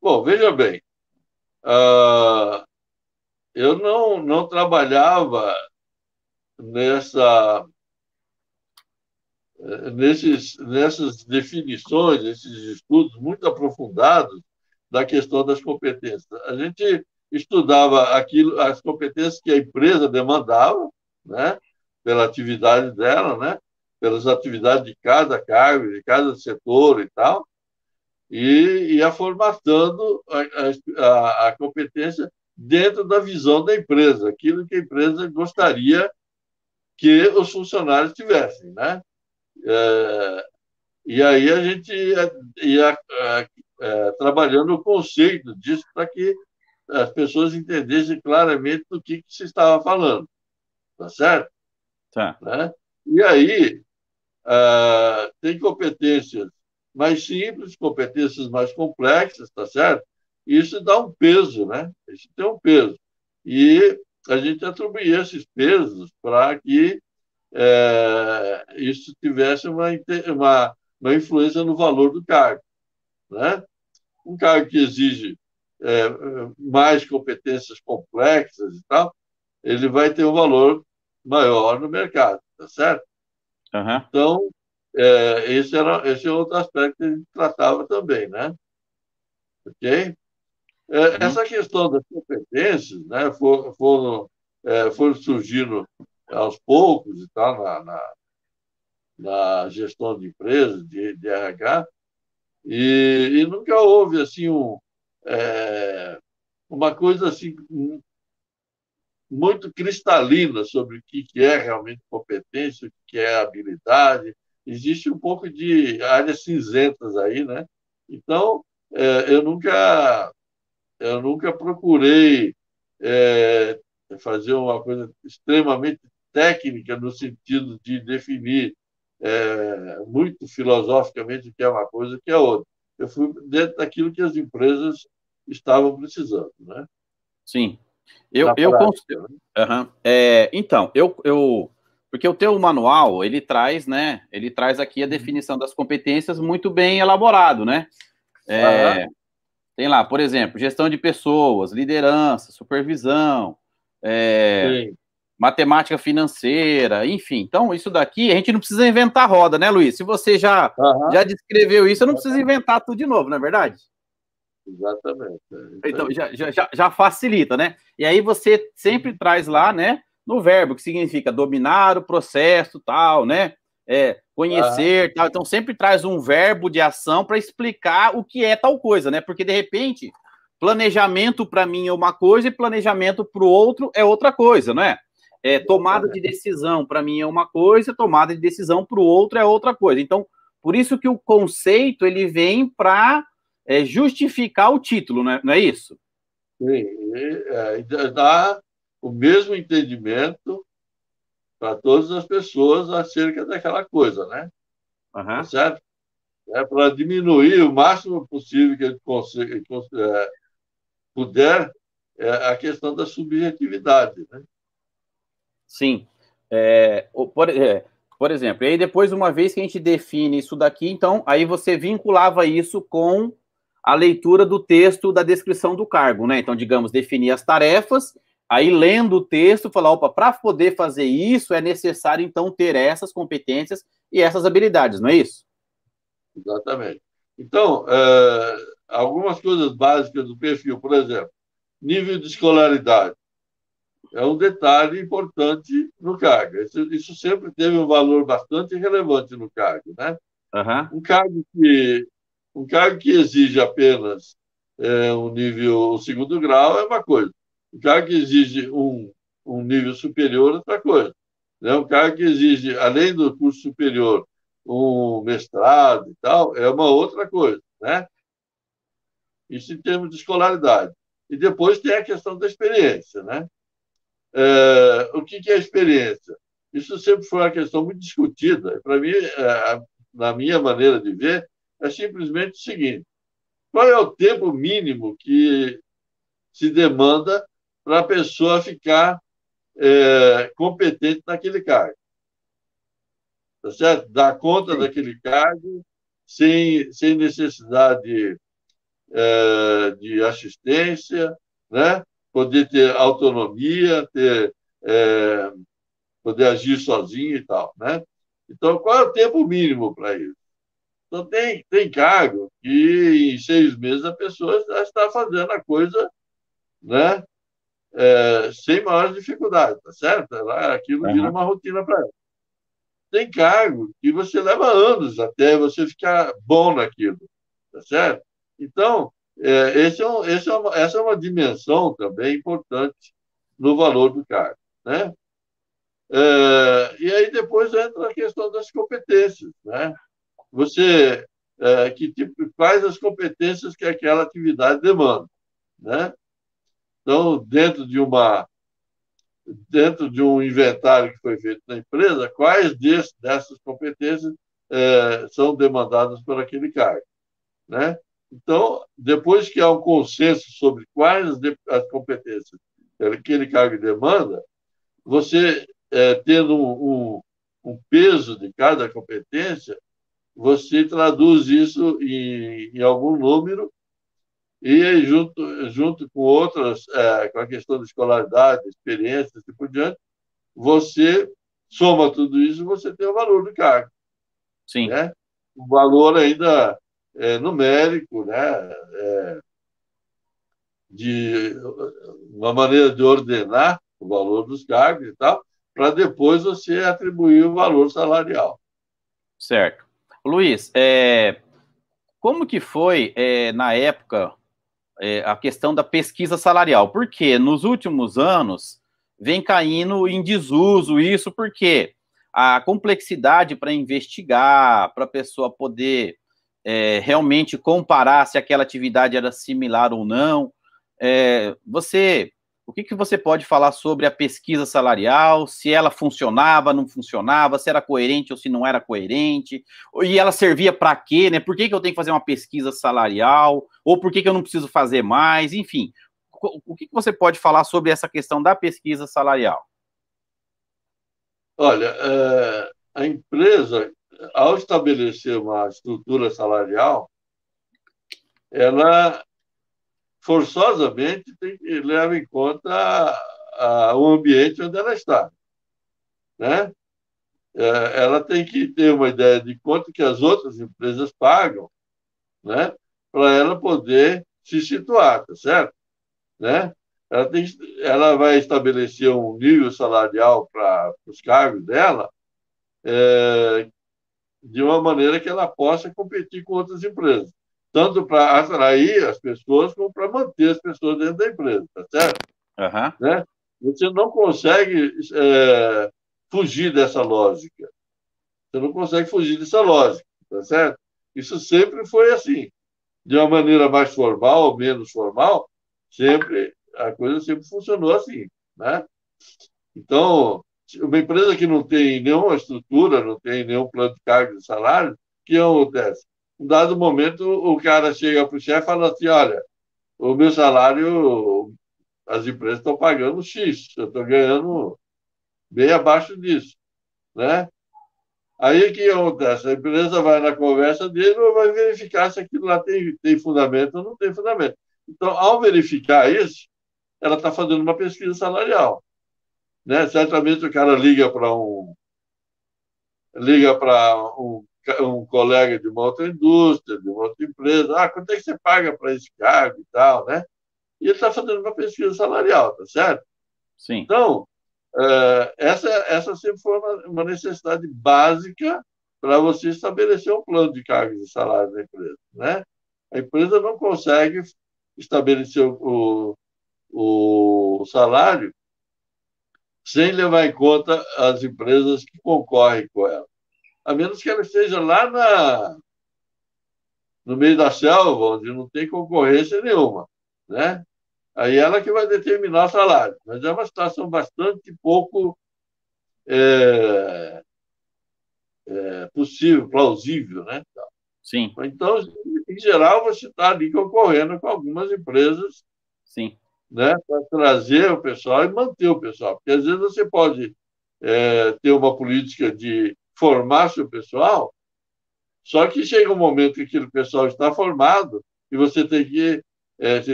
Bom, veja bem, eu não trabalhava nessa nessas definições, esses estudos muito aprofundados da questão das competências. A gente estudava as competências que a empresa demandava, né, pela atividade dela, né, pelas atividades de cada cargo, de cada setor e tal, e ia formatando a competência dentro da visão da empresa, aquilo que a empresa gostaria que os funcionários tivessem, né? E aí a gente ia trabalhando o conceito disso para que as pessoas entendessem claramente do que se estava falando, tá certo? Tá. Né? E aí tem competências mais simples, competências mais complexas, tá certo? Isso dá um peso, né? Isso tem um peso. E a gente atribuía esses pesos para que isso tivesse uma influência no valor do cargo, né? Um cargo que exige mais competências complexas e tal, ele vai ter um valor maior no mercado, tá certo? Uhum. Então, esse é outro aspecto que a gente tratava também, né? Ok? Essa questão das competências, né, foram surgindo aos poucos e tal na gestão de empresas, de RH, E nunca houve assim uma coisa assim muito cristalina sobre o que é realmente competência, o que é habilidade. Existe um pouco de áreas cinzentas aí, né? Então, eu nunca procurei fazer uma coisa extremamente técnica no sentido de definir muito filosoficamente o que é uma coisa e o que é outra. Eu fui dentro daquilo que as empresas estavam precisando, né? Sim. Na prática, né? Uhum. Então, porque o teu manual, ele traz, né? Ele traz aqui a definição das competências muito bem elaborado, né? Aham, Tem lá, por exemplo, gestão de pessoas, liderança, supervisão, é, sim. matemática financeira, enfim. Então, isso daqui, a gente não precisa inventar roda, né, Luiz? Se você Aham, já descreveu isso, eu não preciso inventar tudo de novo, não é verdade? exatamente. É isso Então, aí. já facilita, né? E aí você sempre traz lá, né, no verbo, que significa dominar o processo, tal, né? Aham, Conhecer, tal. Então, sempre traz um verbo de ação para explicar o que é tal coisa, né? Porque, de repente, planejamento para mim é uma coisa e planejamento para o outro é outra coisa, não é? Tomada de exatamente. decisão para mim é uma coisa, tomada de decisão para o outro é outra coisa. Então, por isso que o conceito ele vem para justificar o título, não é isso? Sim, dá o mesmo entendimento para todas as pessoas acerca daquela coisa, né? Tá Aham. certo? É para diminuir o máximo possível que a gente puder a questão da subjetividade, né? Sim. É, por exemplo, e aí depois, uma vez que a gente define isso daqui, então, aí você vinculava isso com a leitura do texto da descrição do cargo, né? Então, digamos, definir as tarefas, aí lendo o texto, falar, opa, para poder fazer isso é necessário, então, ter essas competências e essas habilidades, não é isso? Exatamente. Então, algumas coisas básicas do perfil, por exemplo, nível de escolaridade. É um detalhe importante no cargo. Isso sempre teve um valor bastante relevante no cargo, né? Aham. Um cargo que, um cargo que exige apenas um nível um segundo grau é uma coisa. Um cargo que exige um nível superior é outra coisa. Né? Um cargo que exige, além do curso superior, um mestrado e tal, é uma outra coisa, né? Isso em termos de escolaridade. E depois tem a questão da experiência, né? O que é experiência? Isso sempre foi uma questão muito discutida. Para mim, na minha maneira de ver, é simplesmente o seguinte: qual é o tempo mínimo que se demanda para a pessoa ficar competente naquele cargo? Tá certo? Dar conta Sim. daquele cargo sem necessidade de assistência, né? Poder ter autonomia, é, poder agir sozinho e tal, né? Então, qual é o tempo mínimo para isso? Então, tem cargo que em 6 meses a pessoa já está fazendo a coisa, né? Sem maiores dificuldades, tá certo? Aquilo vira Aham. uma rotina para ela. Tem cargo que você leva anos até você ficar bom naquilo, tá certo? Então, essa é uma dimensão também importante no valor do cargo, né? E aí depois entra a questão das competências, né? Você, quais as competências que aquela atividade demanda, né? Então, dentro de um inventário que foi feito na empresa, quais dessas competências são demandadas por aquele cargo, né? Então, depois que há um consenso sobre quais as competências que aquele cargo demanda, você, tendo um peso de cada competência, você traduz isso em algum número e aí, junto com outras, com a questão da escolaridade, experiência e assim por diante, você soma tudo isso e você tem o valor do cargo, Sim. né? O valor ainda numérico, né? De uma maneira de ordenar o valor dos cargos e tal, para depois você atribuir o valor salarial. Certo. Luiz, como que foi, na época, a questão da pesquisa salarial? Porque nos últimos anos vem caindo em desuso isso, porque a complexidade para investigar, para a pessoa poder realmente comparar se aquela atividade era similar ou não. O que você pode falar sobre a pesquisa salarial, se ela funcionava, não funcionava, se era coerente ou se não era coerente, e ela servia para quê, né? Por que eu tenho que fazer uma pesquisa salarial, ou por que eu não preciso fazer mais, enfim. O que você pode falar sobre essa questão da pesquisa salarial? Olha, a empresa, ao estabelecer uma estrutura salarial, ela forçosamente leva em conta o ambiente onde ela está, né? Ela tem que ter uma ideia de quanto que as outras empresas pagam, né? Para ela poder se situar, tá certo? Né? Ela vai estabelecer um nível salarial para os cargos dela, de uma maneira que ela possa competir com outras empresas, tanto para atrair as pessoas como para manter as pessoas dentro da empresa, tá certo? Uhum. Né? Você não consegue fugir dessa lógica. Você não consegue fugir dessa lógica, tá certo? Isso sempre foi assim. De uma maneira mais formal ou menos formal, a coisa sempre funcionou assim, né? Então, uma empresa que não tem nenhuma estrutura, não tem nenhum plano de cargos e salário, o que acontece? Em dado momento, o cara chega para o chefe e fala assim, olha, o meu salário, as empresas estão pagando X, eu estou ganhando bem abaixo disso, né? Aí o que acontece? A empresa vai na conversa dele ou vai verificar se aquilo lá tem fundamento ou não tem fundamento. Então, ao verificar isso, ela está fazendo uma pesquisa salarial, né? Certamente o cara liga para um colega de uma outra indústria, de uma outra empresa, quanto é que você paga para esse cargo e tal, né? E ele está fazendo uma pesquisa salarial, tá certo? Sim. Então, essa sempre foi uma necessidade básica para você estabelecer um plano de cargos e salários da empresa, né? A empresa não consegue estabelecer o salário sem levar em conta as empresas que concorrem com ela, a menos que ela esteja lá no meio da selva, onde não tem concorrência nenhuma, né? Aí ela que vai determinar o salário. Mas é uma situação bastante pouco possível, plausível, né? Sim. Então, em geral, você está ali concorrendo com algumas empresas, sim, né, para trazer o pessoal e manter o pessoal. Porque às vezes você pode ter uma política de formar seu pessoal, só que chega um momento que aquele pessoal está formado e você tem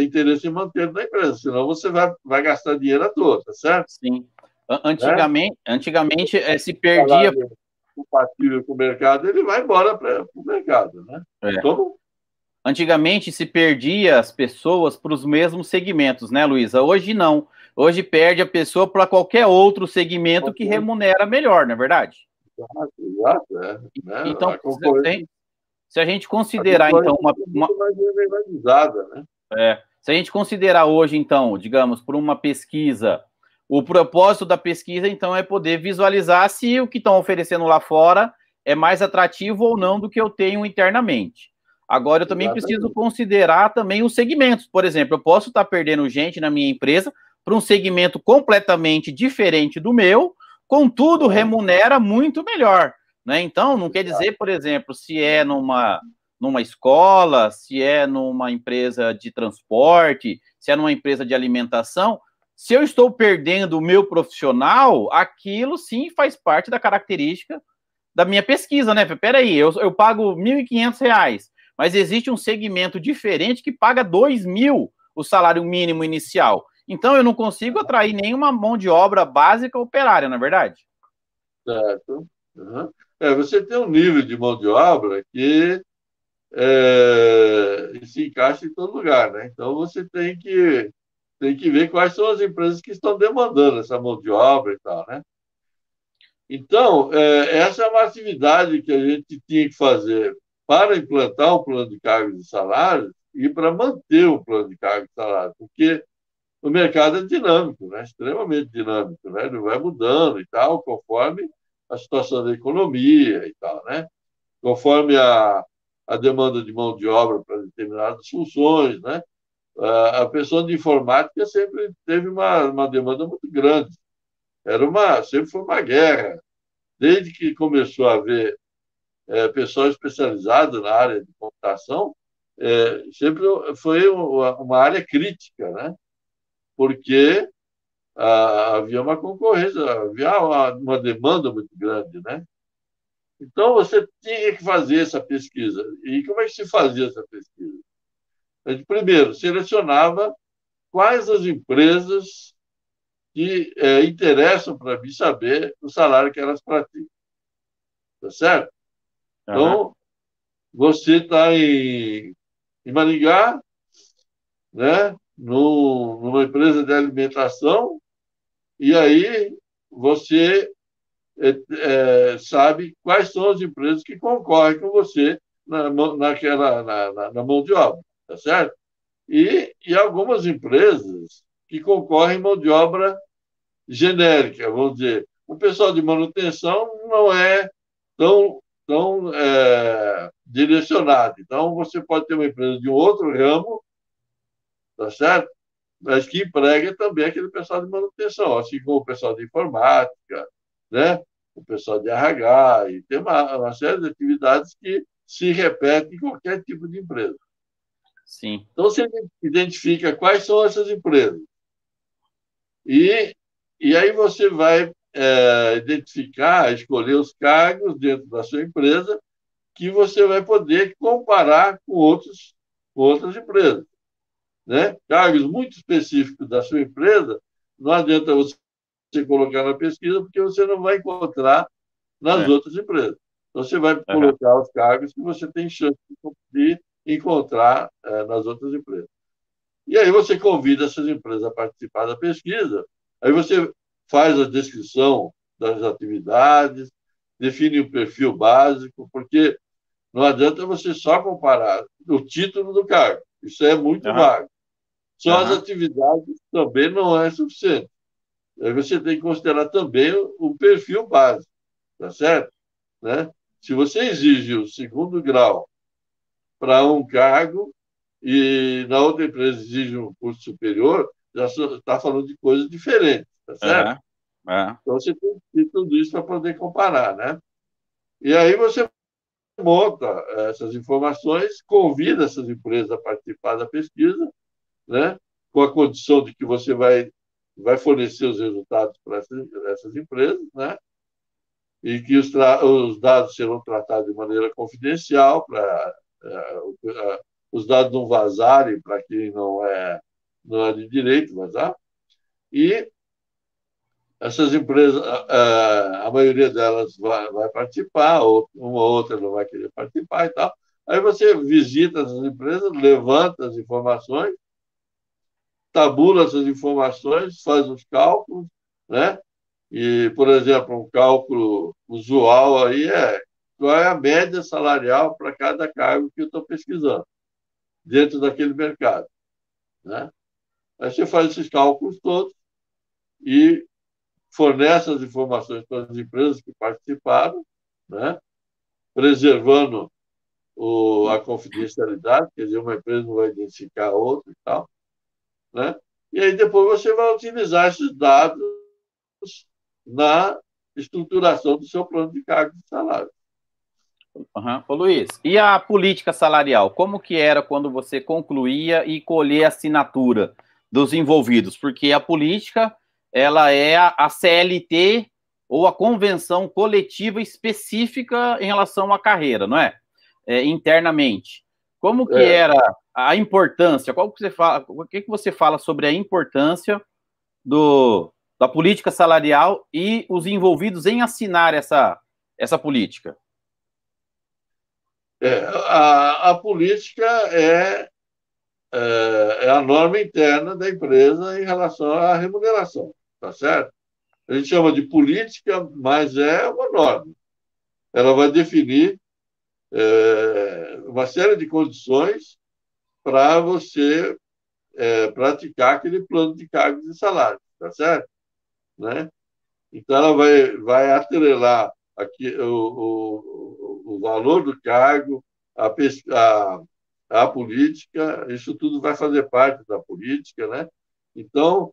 interesse em manter na empresa, senão você vai gastar dinheiro à toa, tá certo? Sim. Antigamente se perdia... compatível com o mercado, ele vai embora para o mercado, né? Como? Antigamente se perdia as pessoas para os mesmos segmentos, né, Luísa? Hoje não. Hoje perde a pessoa para qualquer outro segmento que remunera melhor, não é verdade? Exato. Né? Então, se a gente considerar, então, mais generalizada, né? Se a gente considerar hoje, então, digamos, por uma pesquisa, o propósito da pesquisa, então, é poder visualizar se o que estão oferecendo lá fora é mais atrativo ou não do que eu tenho internamente. Agora, eu também preciso considerar também os segmentos. Por exemplo, eu posso estar perdendo gente na minha empresa para um segmento completamente diferente do meu, contudo, remunera muito melhor, né? Então, não quer dizer, por exemplo, se é numa escola, se é numa empresa de transporte, se é numa empresa de alimentação, se eu estou perdendo o meu profissional, aquilo sim faz parte da característica da minha pesquisa, né? Peraí, eu pago R$ 1.500, mas existe um segmento diferente que paga 2.000 o salário mínimo inicial. Então, eu não consigo atrair nenhuma mão de obra básica operária, não é verdade? Certo. Uhum. Você tem um nível de mão de obra que se encaixa em todo lugar, né? Então, você tem que ver quais são as empresas que estão demandando essa mão de obra e tal, né? Então, essa é uma atividade que a gente tinha que fazer para implantar o plano de cargos e salários e para manter o plano de cargos e salários, porque o mercado é dinâmico, né? Extremamente dinâmico, né? Ele vai mudando e tal, conforme a situação da economia e tal, né? Conforme a demanda de mão de obra para determinadas funções, né? A pessoa de informática sempre teve uma demanda muito grande. Sempre foi uma guerra. Desde que começou a haver pessoal especializado na área de computação, sempre foi uma área crítica, né? Porque havia uma concorrência, havia uma demanda muito grande, né? Então, você tinha que fazer essa pesquisa. E como é que se fazia essa pesquisa? A gente, primeiro, selecionava quais as empresas que interessam para mim saber o salário que elas praticam. Tá certo? Então, você está em Maringá, né? Numa empresa de alimentação, e aí você sabe quais são as empresas que concorrem com você na mão de obra, tá certo? E algumas empresas que concorrem em mão de obra genérica, vamos dizer. O pessoal de manutenção não é tão direcionado. Então, você pode ter uma empresa de um outro ramo, tá certo? Mas que emprega também aquele pessoal de manutenção, assim como o pessoal de informática, né? O pessoal de RH, e tem uma série de atividades que se repetem em qualquer tipo de empresa. Sim. Então, você identifica quais são essas empresas. E aí você vai identificar, escolher os cargos dentro da sua empresa que você vai poder comparar com outras empresas, né? Cargos muito específicos da sua empresa, não adianta você colocar na pesquisa, porque você não vai encontrar nas outras empresas. Então, você vai colocar os cargos que você tem chance de encontrar nas outras empresas. E aí você convida essas empresas a participar da pesquisa, aí você faz a descrição das atividades, define o perfil básico, porque não adianta você só comparar o título do cargo, isso é muito vago. Só as atividades também não é suficiente. Aí você tem que considerar também o perfil básico, tá certo? Né? Se você exige o segundo grau para um cargo e na outra empresa exige um curso superior, já está falando de coisas diferentes, tá certo? Então, você tem que ter tudo isso para poder comparar, né? E aí você monta essas informações, convida essas empresas a participar da pesquisa, né? Com a condição de que você vai fornecer os resultados para essas empresas, né? E que os dados serão tratados de maneira confidencial para os dados não vazarem para quem não é de direito vazar. E essas empresas, a maioria delas vai participar, uma ou outra não vai querer participar e tal. Aí você visita essas empresas, levanta as informações, tabula essas informações, faz os cálculos, né? E, por exemplo, um cálculo usual aí qual é a média salarial para cada cargo que eu estou pesquisando dentro daquele mercado, né? Aí você faz esses cálculos todos e fornece as informações para as empresas que participaram, né? Preservando a confidencialidade, quer dizer, uma empresa não vai identificar a outra e tal, né? E aí depois você vai utilizar esses dados na estruturação do seu plano de cargos e salário. Ô, Luiz, e a política salarial? Como que era quando você concluía e colhia a assinatura dos envolvidos? Porque a política, ela é a CLT ou a convenção coletiva específica em relação à carreira, não é? Internamente. Como que era a importância? O que você fala sobre a importância da política salarial e os envolvidos em assinar essa política? A política é a norma interna da empresa em relação à remuneração, tá certo? A gente chama de política, mas é uma norma. Ela vai definir uma série de condições para você praticar aquele plano de cargos e salários, tá certo? Né? Então, ela vai atrelar aqui o valor do cargo, a política, isso tudo vai fazer parte da política, né? Então,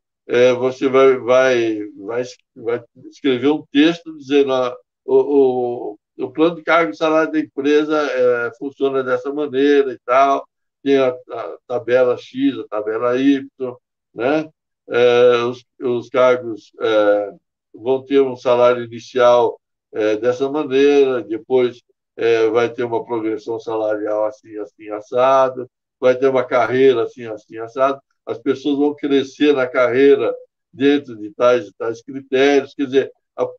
você vai escrever um texto dizendo o plano de cargo e salário da empresa funciona dessa maneira e tal, tem a tabela X, a tabela Y, né? Os cargos vão ter um salário inicial dessa maneira, depois vai ter uma progressão salarial assim, assim, assado, vai ter uma carreira assim, assim, assado, as pessoas vão crescer na carreira dentro de tais e tais critérios, quer dizer,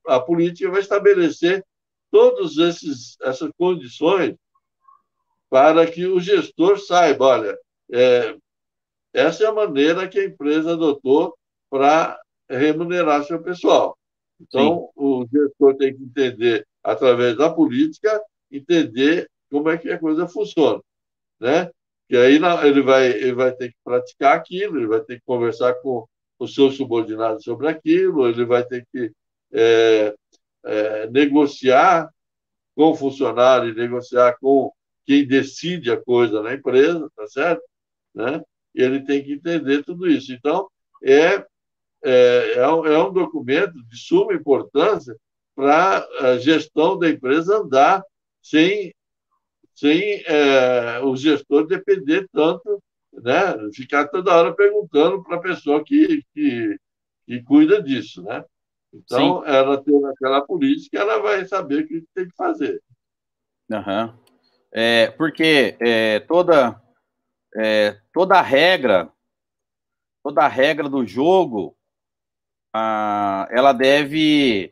a política vai estabelecer todas essas condições para que o gestor saiba, olha, essa é a maneira que a empresa adotou para remunerar seu pessoal. Então, o gestor tem que entender, através da política, entender como é que a coisa funciona, né? E aí ele vai ter que praticar aquilo, ele vai ter que conversar com os seus subordinados sobre aquilo, ele vai ter que negociar com o funcionário, negociar com quem decide a coisa na empresa, tá certo? Né? E ele tem que entender tudo isso. Então, é um documento de suma importância para a gestão da empresa andar sem o gestor depender tanto, né? Ficar toda hora perguntando para a pessoa que cuida disso, né? Então, sim, ela tendo aquela política, ela vai saber o que tem que fazer. Uhum. Porque toda regra do jogo, ela deve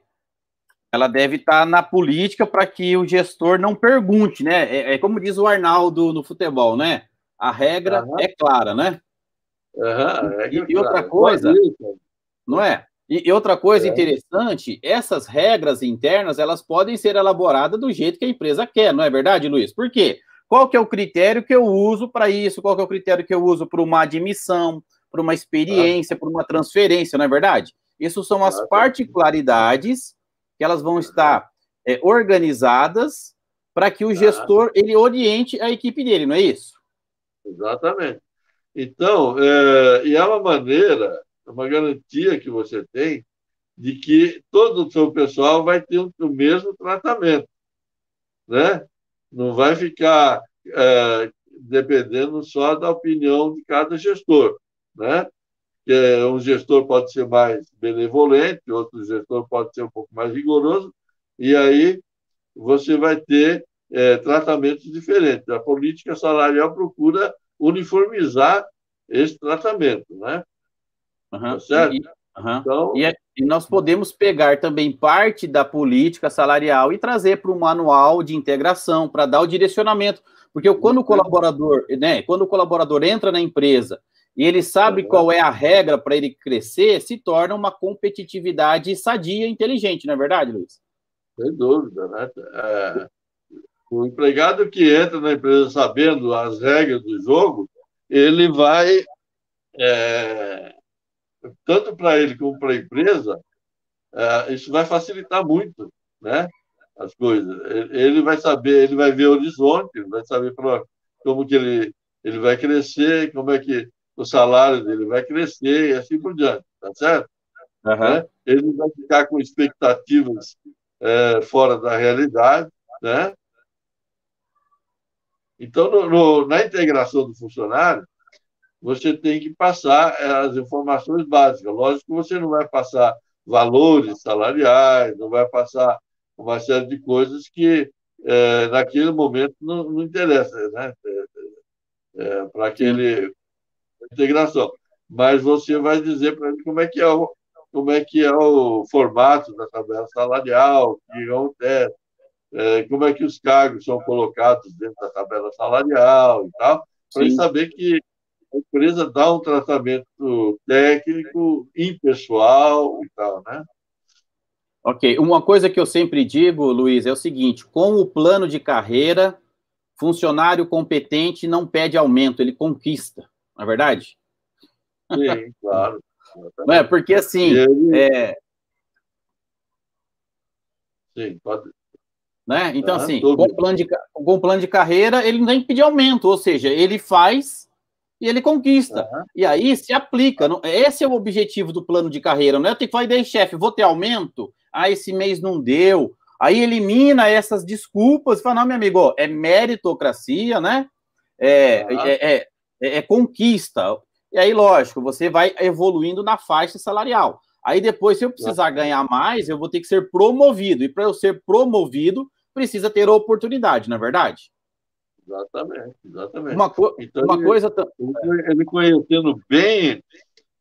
estar na política para que o gestor não pergunte, né? Como diz o Arnaldo no futebol, né? A regra é clara, né? E outra coisa, não é? E outra coisa interessante, essas regras internas, elas podem ser elaboradas do jeito que a empresa quer, não é verdade, Luiz? Por quê? Qual que é o critério que eu uso para isso? Qual que é o critério que eu uso para uma admissão, para uma experiência, para uma transferência, não é verdade? Isso são as particularidades que elas vão estar organizadas para que o gestor, ele oriente a equipe dele, não é isso? Exatamente. Então, e é uma maneira, uma garantia que você tem de que todo o seu pessoal vai ter o mesmo tratamento, né? Não vai ficar dependendo só da opinião de cada gestor, né? Que um gestor pode ser mais benevolente, outro gestor pode ser um pouco mais rigoroso, e aí você vai ter tratamentos diferentes. A política salarial procura uniformizar esse tratamento, né? Tá certo? Então, e nós podemos pegar também parte da política salarial e trazer para o manual de integração, para dar o direcionamento. Porque quando o colaborador entra na empresa e ele sabe qual é a regra para ele crescer, se torna uma competitividade sadia e inteligente, não é verdade, Luiz? Sem dúvida, né? O empregado que entra na empresa sabendo as regras do jogo, ele vai, tanto para ele como para a empresa, isso vai facilitar muito, né? As coisas. Ele vai saber, ele vai ver o horizonte, ele vai saber como que ele vai crescer, como é que o salário dele vai crescer e assim por diante, tá certo? Né? Ele não vai ficar com expectativas fora da realidade, né? Então, na integração do funcionário, você tem que passar as informações básicas. Lógico que você não vai passar valores salariais, não vai passar uma série de coisas que, naquele momento, não interessa, né? Para aquele integração. Mas você vai dizer para ele como é que é o formato da tabela salarial, o que acontece, como é que os cargos são colocados dentro da tabela salarial e tal, para ele saber que a empresa dá um tratamento técnico, impessoal e tal, né? Ok. Uma coisa que eu sempre digo, Luiz, é o seguinte: com o plano de carreira, funcionário competente não pede aumento, ele conquista, não é verdade? Sim, claro. Não é? Porque assim, sim, pode. Né? Então, assim, Tô com plano de carreira, ele não tem que pedir aumento, ou seja, ele faz e ele conquista. E aí se aplica. Esse é o objetivo do plano de carreira, não é? Eu tenho que falar, daí, chefe, vou ter aumento? Ah, esse mês não deu. Aí elimina essas desculpas e fala, não, meu amigo, ó, é meritocracia, né? É conquista. E aí, lógico, você vai evoluindo na faixa salarial. Aí depois, se eu precisar ganhar mais, eu vou ter que ser promovido. E para eu ser promovido, precisa ter oportunidade, não é verdade? Exatamente. Então, ele conhecendo bem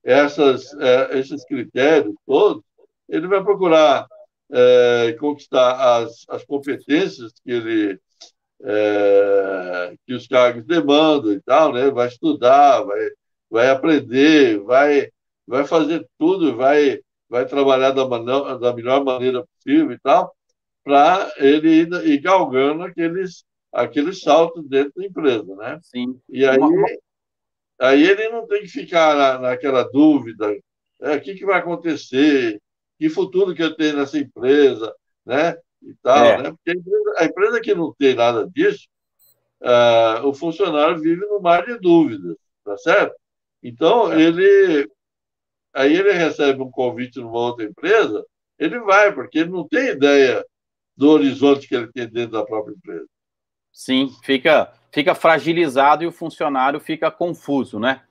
esses critérios todos, ele vai procurar conquistar as competências que os cargos demandam e tal, né? Vai estudar, vai aprender, vai fazer tudo, vai trabalhar da melhor maneira possível e tal, para ele ir galgando aqueles saltos dentro da empresa, né? Sim. E aí ele não tem que ficar naquela dúvida, o que vai acontecer, que futuro que eu tenho nessa empresa, né? E tal, né? Porque a empresa que não tem nada disso, o funcionário vive no mar de dúvidas, tá certo? Então, aí ele recebe um convite numa outra empresa, ele vai, porque ele não tem ideia do horizonte que ele tem dentro da própria empresa. Sim, fica fragilizado e o funcionário fica confuso, né?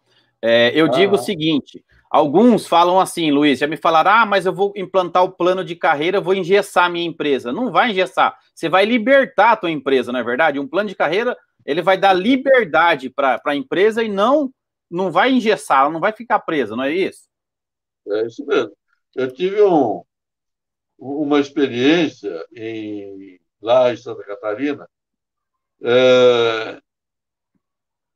Eu digo o seguinte, alguns falam assim, Luiz, já me falaram, mas eu vou implantar o plano de carreira, eu vou engessar a minha empresa. Não vai engessar, você vai libertar a tua empresa, não é verdade? Um plano de carreira, ele vai dar liberdade para a empresa e não vai engessar, ela não vai ficar presa, não é isso? É isso mesmo. Eu tive uma experiência lá em Santa Catarina.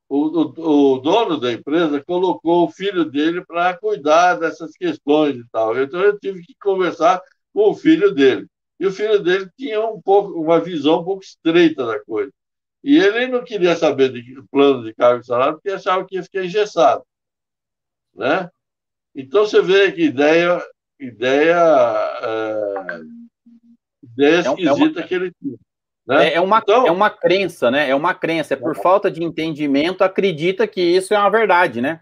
O dono da empresa colocou o filho dele para cuidar dessas questões e tal. Então eu tive que conversar com o filho dele. E o filho dele tinha uma visão um pouco estreita da coisa. E ele não queria saber de plano de cargo e salário porque achava que ia ficar engessado, né? Então você vê que ideia esquisita que ele tinha. Né? É uma crença, né? É uma crença. Por falta de entendimento, acredita que isso é uma verdade, né?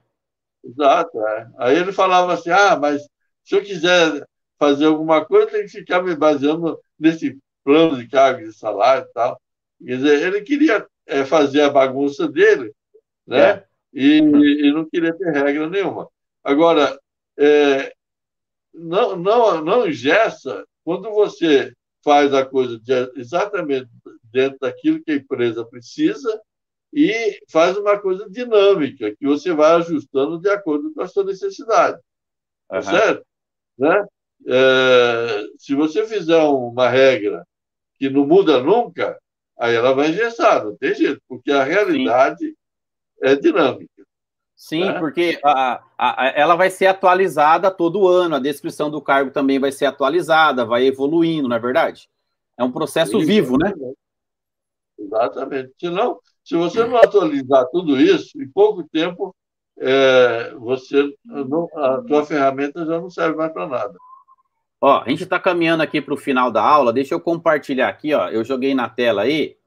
Exato. Aí ele falava assim, mas se eu quiser fazer alguma coisa, eu tenho que ficar me baseando nesse plano de cargos e salário e tal. Quer dizer, ele queria fazer a bagunça dele, né? E não queria ter regra nenhuma. Agora, não engessa quando você faz a coisa exatamente dentro daquilo que a empresa precisa e faz uma coisa dinâmica, que você vai ajustando de acordo com a sua necessidade. Tá certo? Né? Se você fizer uma regra que não muda nunca, aí ela vai engessar, não tem jeito, porque a realidade é dinâmica. Sim, porque ela vai ser atualizada todo ano, a descrição do cargo também vai ser atualizada, vai evoluindo, não é verdade? É um processo vivo, né? Exatamente. Senão, se você não atualizar tudo isso, em pouco tempo, a tua ferramenta já não serve mais para nada. Ó, a gente está caminhando aqui para o final da aula, deixa eu compartilhar aqui, ó, eu joguei na tela aí,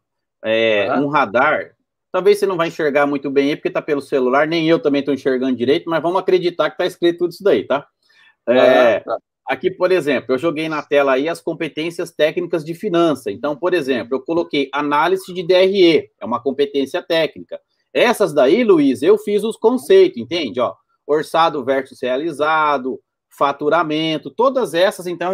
um radar. Talvez você não vai enxergar muito bem aí, porque está pelo celular, nem eu também estou enxergando direito, mas vamos acreditar que está escrito tudo isso daí, tá? Aqui, por exemplo, eu joguei na tela aí as competências técnicas de finança. Então, por exemplo, eu coloquei análise de DRE, é uma competência técnica. Essas daí, Luiz, eu fiz os conceitos, entende? Ó, orçado versus realizado, faturamento, todas essas, então,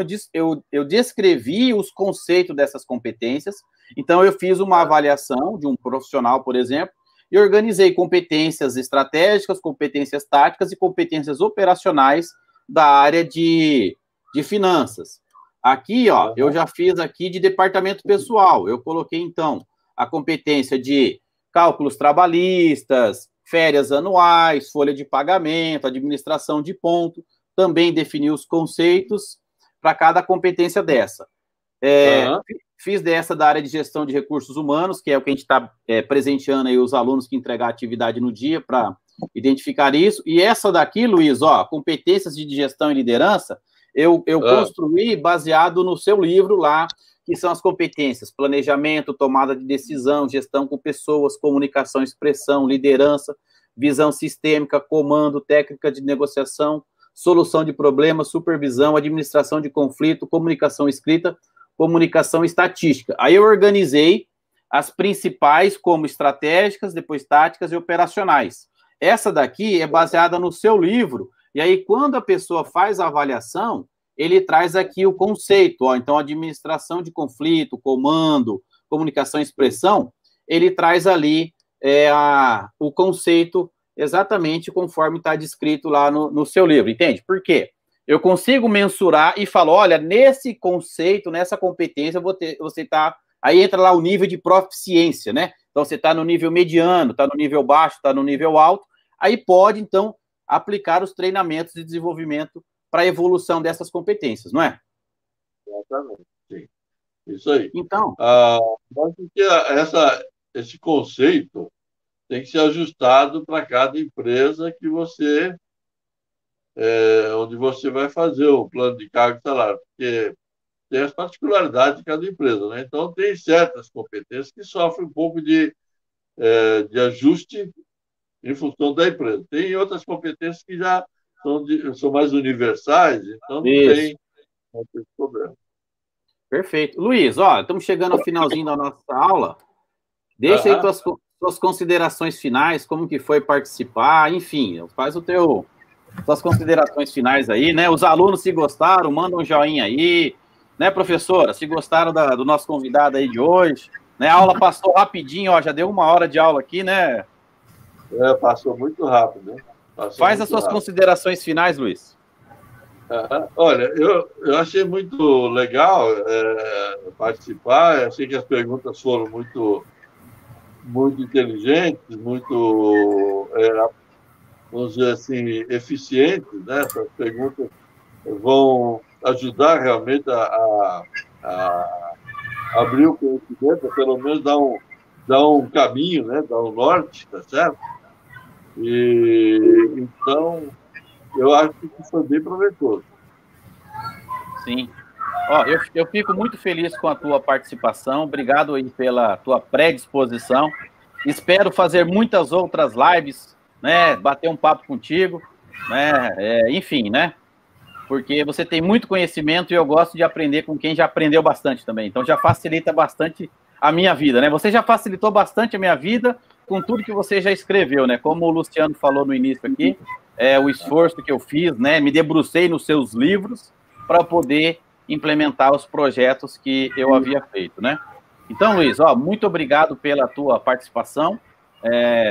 eu descrevi os conceitos dessas competências. Então, eu fiz uma avaliação de um profissional, por exemplo, e organizei competências estratégicas, competências táticas e competências operacionais da área de finanças. Aqui, ó, eu já fiz aqui de departamento pessoal. Eu coloquei, então, a competência de cálculos trabalhistas, férias anuais, folha de pagamento, administração de ponto. Também defini os conceitos para cada competência dessa. fiz dessa da área de gestão de recursos humanos, que é o que a gente está presenteando aí os alunos que entregar a atividade no dia para identificar isso. E essa daqui, Luiz, ó, competências de gestão e liderança, eu construí baseado no seu livro lá, que são as competências: planejamento, tomada de decisão, gestão com pessoas, comunicação, expressão, liderança, visão sistêmica, comando, técnica de negociação, solução de problemas, supervisão, administração de conflito, comunicação escrita, comunicação estatística. Aí eu organizei as principais como estratégicas, depois táticas e operacionais. Essa daqui é baseada no seu livro, e aí quando a pessoa faz a avaliação, ele traz aqui o conceito, ó, então administração de conflito, comando, comunicação e expressão, ele traz ali o conceito exatamente conforme está descrito lá no seu livro, entende? Por quê? Eu consigo mensurar e falo, olha, nesse conceito, nessa competência, você está... Aí entra lá o nível de proficiência, né? Então, você está no nível mediano, está no nível baixo, está no nível alto, aí pode, então, aplicar os treinamentos de desenvolvimento para a evolução dessas competências, não é? Exatamente, sim. Isso aí. Então... Mas porque esse conceito tem que ser ajustado para cada empresa que você... onde você vai fazer o plano de cargo e salário, porque tem as particularidades de cada empresa, né? Então, tem certas competências que sofrem um pouco de ajuste em função da empresa. Tem outras competências que já são mais universais, então não tem problema. Perfeito. Luiz, ó, estamos chegando ao finalzinho da nossa aula. Deixa aí suas considerações finais, como que foi participar, enfim, faz suas considerações finais aí, né? Os alunos, se gostaram, mandam um joinha aí, né, professora? Se gostaram do nosso convidado aí de hoje, né? A aula passou rapidinho, ó, já deu 1 hora de aula aqui, né? Passou muito rápido, né? Faz as suas considerações finais, Luiz. Olha, eu achei muito legal participar, achei que as perguntas foram muito, muito inteligentes, muito, vamos dizer assim, eficientes, né? Essas perguntas vão ajudar realmente a abrir o conhecimento, pelo menos dar um caminho, né? Dar um norte, tá certo? E então eu acho que foi bem proveitoso. Sim. Ó, eu fico muito feliz com a tua participação. Obrigado aí pela tua predisposição. Espero fazer muitas outras lives, né? Bater um papo contigo, né? Enfim, né? Porque você tem muito conhecimento e eu gosto de aprender com quem já aprendeu bastante também. Então já facilita bastante a minha vida, né? Você já facilitou bastante a minha vida com tudo que você já escreveu, né? Como o Luciano falou no início aqui, o esforço que eu fiz, né? Me debrucei nos seus livros para poder implementar os projetos que eu havia feito, né? Então, Luiz, ó, muito obrigado pela tua participação.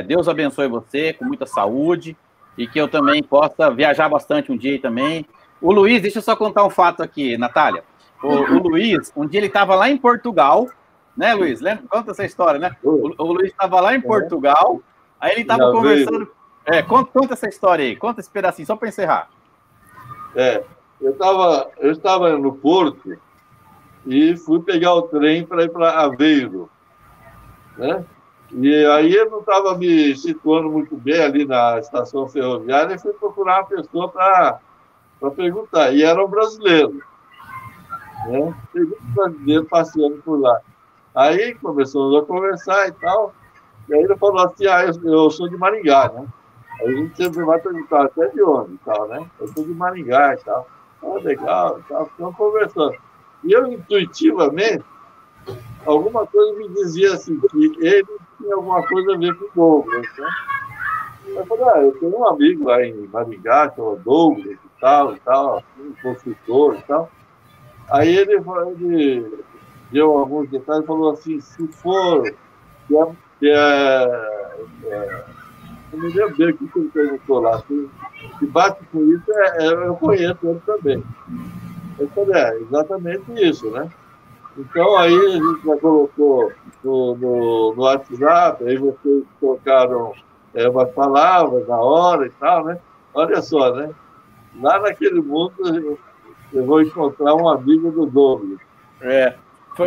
Deus abençoe você com muita saúde e que eu também possa viajar bastante um dia aí também. O Luiz, deixa eu só contar um fato aqui, Natália. O Luiz, um dia ele estava lá em Portugal, né, Luiz? Lembra? Conta essa história, né? O Luiz estava lá em Portugal, aí ele estava conversando... Conta essa história aí, conta esse pedacinho, só para encerrar. Eu estava no Porto e fui pegar o trem para ir para Aveiro, né? E aí eu não estava me situando muito bem ali na estação ferroviária e fui procurar uma pessoa para perguntar. E era um brasileiro, né? Um brasileiro passeando por lá. Aí começamos a conversar e tal. E aí ele falou assim, eu sou de Maringá, né? Aí a gente sempre vai perguntar até de onde e tal, né? Eu sou de Maringá e tal. Legal e tal. Ficamos conversando. E eu, intuitivamente, alguma coisa me dizia assim, que ele tinha alguma coisa a ver com o Douglas, né? Eu falei, eu tenho um amigo lá em Maringá, que é o Douglas e tal, um consultor e tal. Aí ele deu alguns detalhes e falou assim, se for, eu me lembro bem o que ele perguntou lá, se bate com isso, eu conheço ele também. Eu falei, exatamente isso, né? Então, aí a gente já colocou no WhatsApp, aí vocês colocaram umas palavras na hora e tal, né? Olha só, né? Lá naquele mundo, eu vou encontrar um amigo do Douglas.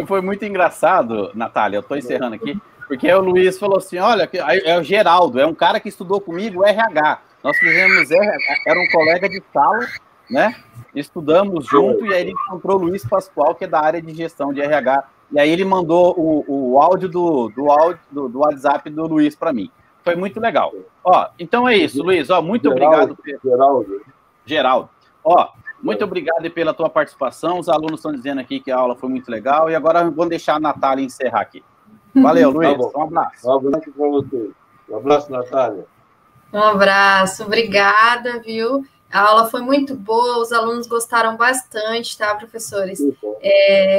foi muito engraçado, Natália, eu estou encerrando aqui, porque o Luiz falou assim, olha, é o Geraldo, é um cara que estudou comigo RH. Nós fizemos, era um colega de sala, né? Estudamos junto, e aí ele encontrou o Luiz Pascoal, que é da área de gestão de RH, e aí ele mandou o áudio do WhatsApp do Luiz para mim. Foi muito legal. Ó, então é isso, Luiz, ó, muito obrigado. Geraldo. Ó, muito obrigado pela tua participação. Os alunos estão dizendo aqui que a aula foi muito legal, e agora vamos deixar a Natália encerrar aqui. Valeu, Luiz. Tá, um abraço. Um abraço para você. Um abraço, Natália. Um abraço, obrigada, viu? A aula foi muito boa, os alunos gostaram bastante, tá, professores?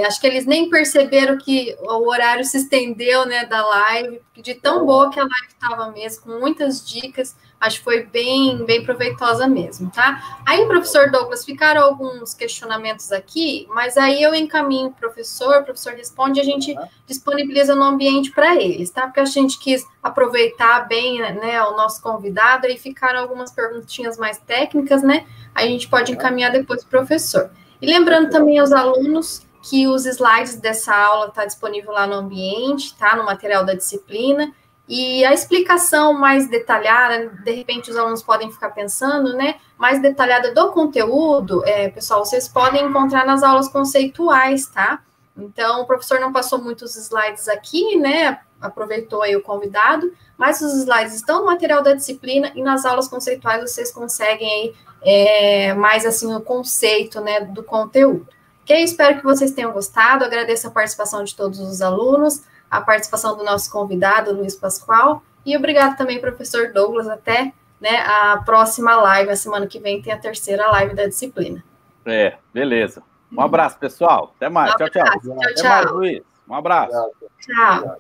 Acho que eles nem perceberam que o horário se estendeu, né, da live, de tão boa que a live estava mesmo, com muitas dicas, acho que foi bem proveitosa mesmo, tá? Aí, professor Douglas, ficaram alguns questionamentos aqui, mas aí eu encaminho o professor responde e a gente disponibiliza no ambiente para eles, tá? Porque a gente quis aproveitar bem, né, o nosso convidado, aí ficaram algumas perguntinhas mais técnicas, né? Aí a gente pode encaminhar depois para o professor. E lembrando também aos alunos que os slides dessa aula tá disponível lá no ambiente, tá? No material da disciplina. E a explicação mais detalhada, de repente os alunos podem ficar pensando, né? Mais detalhada do conteúdo, pessoal, vocês podem encontrar nas aulas conceituais, tá? Então, o professor não passou muitos slides aqui, né? Aproveitou aí o convidado, mas os slides estão no material da disciplina e nas aulas conceituais vocês conseguem aí mais assim o conceito, né, do conteúdo. Ok? Espero que vocês tenham gostado, agradeço a participação de todos os alunos, a participação do nosso convidado, Luiz Pascoal, e obrigado também, professor Douglas, até, né, a próxima live, a semana que vem tem a terceira live da disciplina. Beleza. Um abraço, pessoal. Até mais. Tchau, tchau. Tchau, tchau. Até mais, Luiz. Um abraço. Tchau.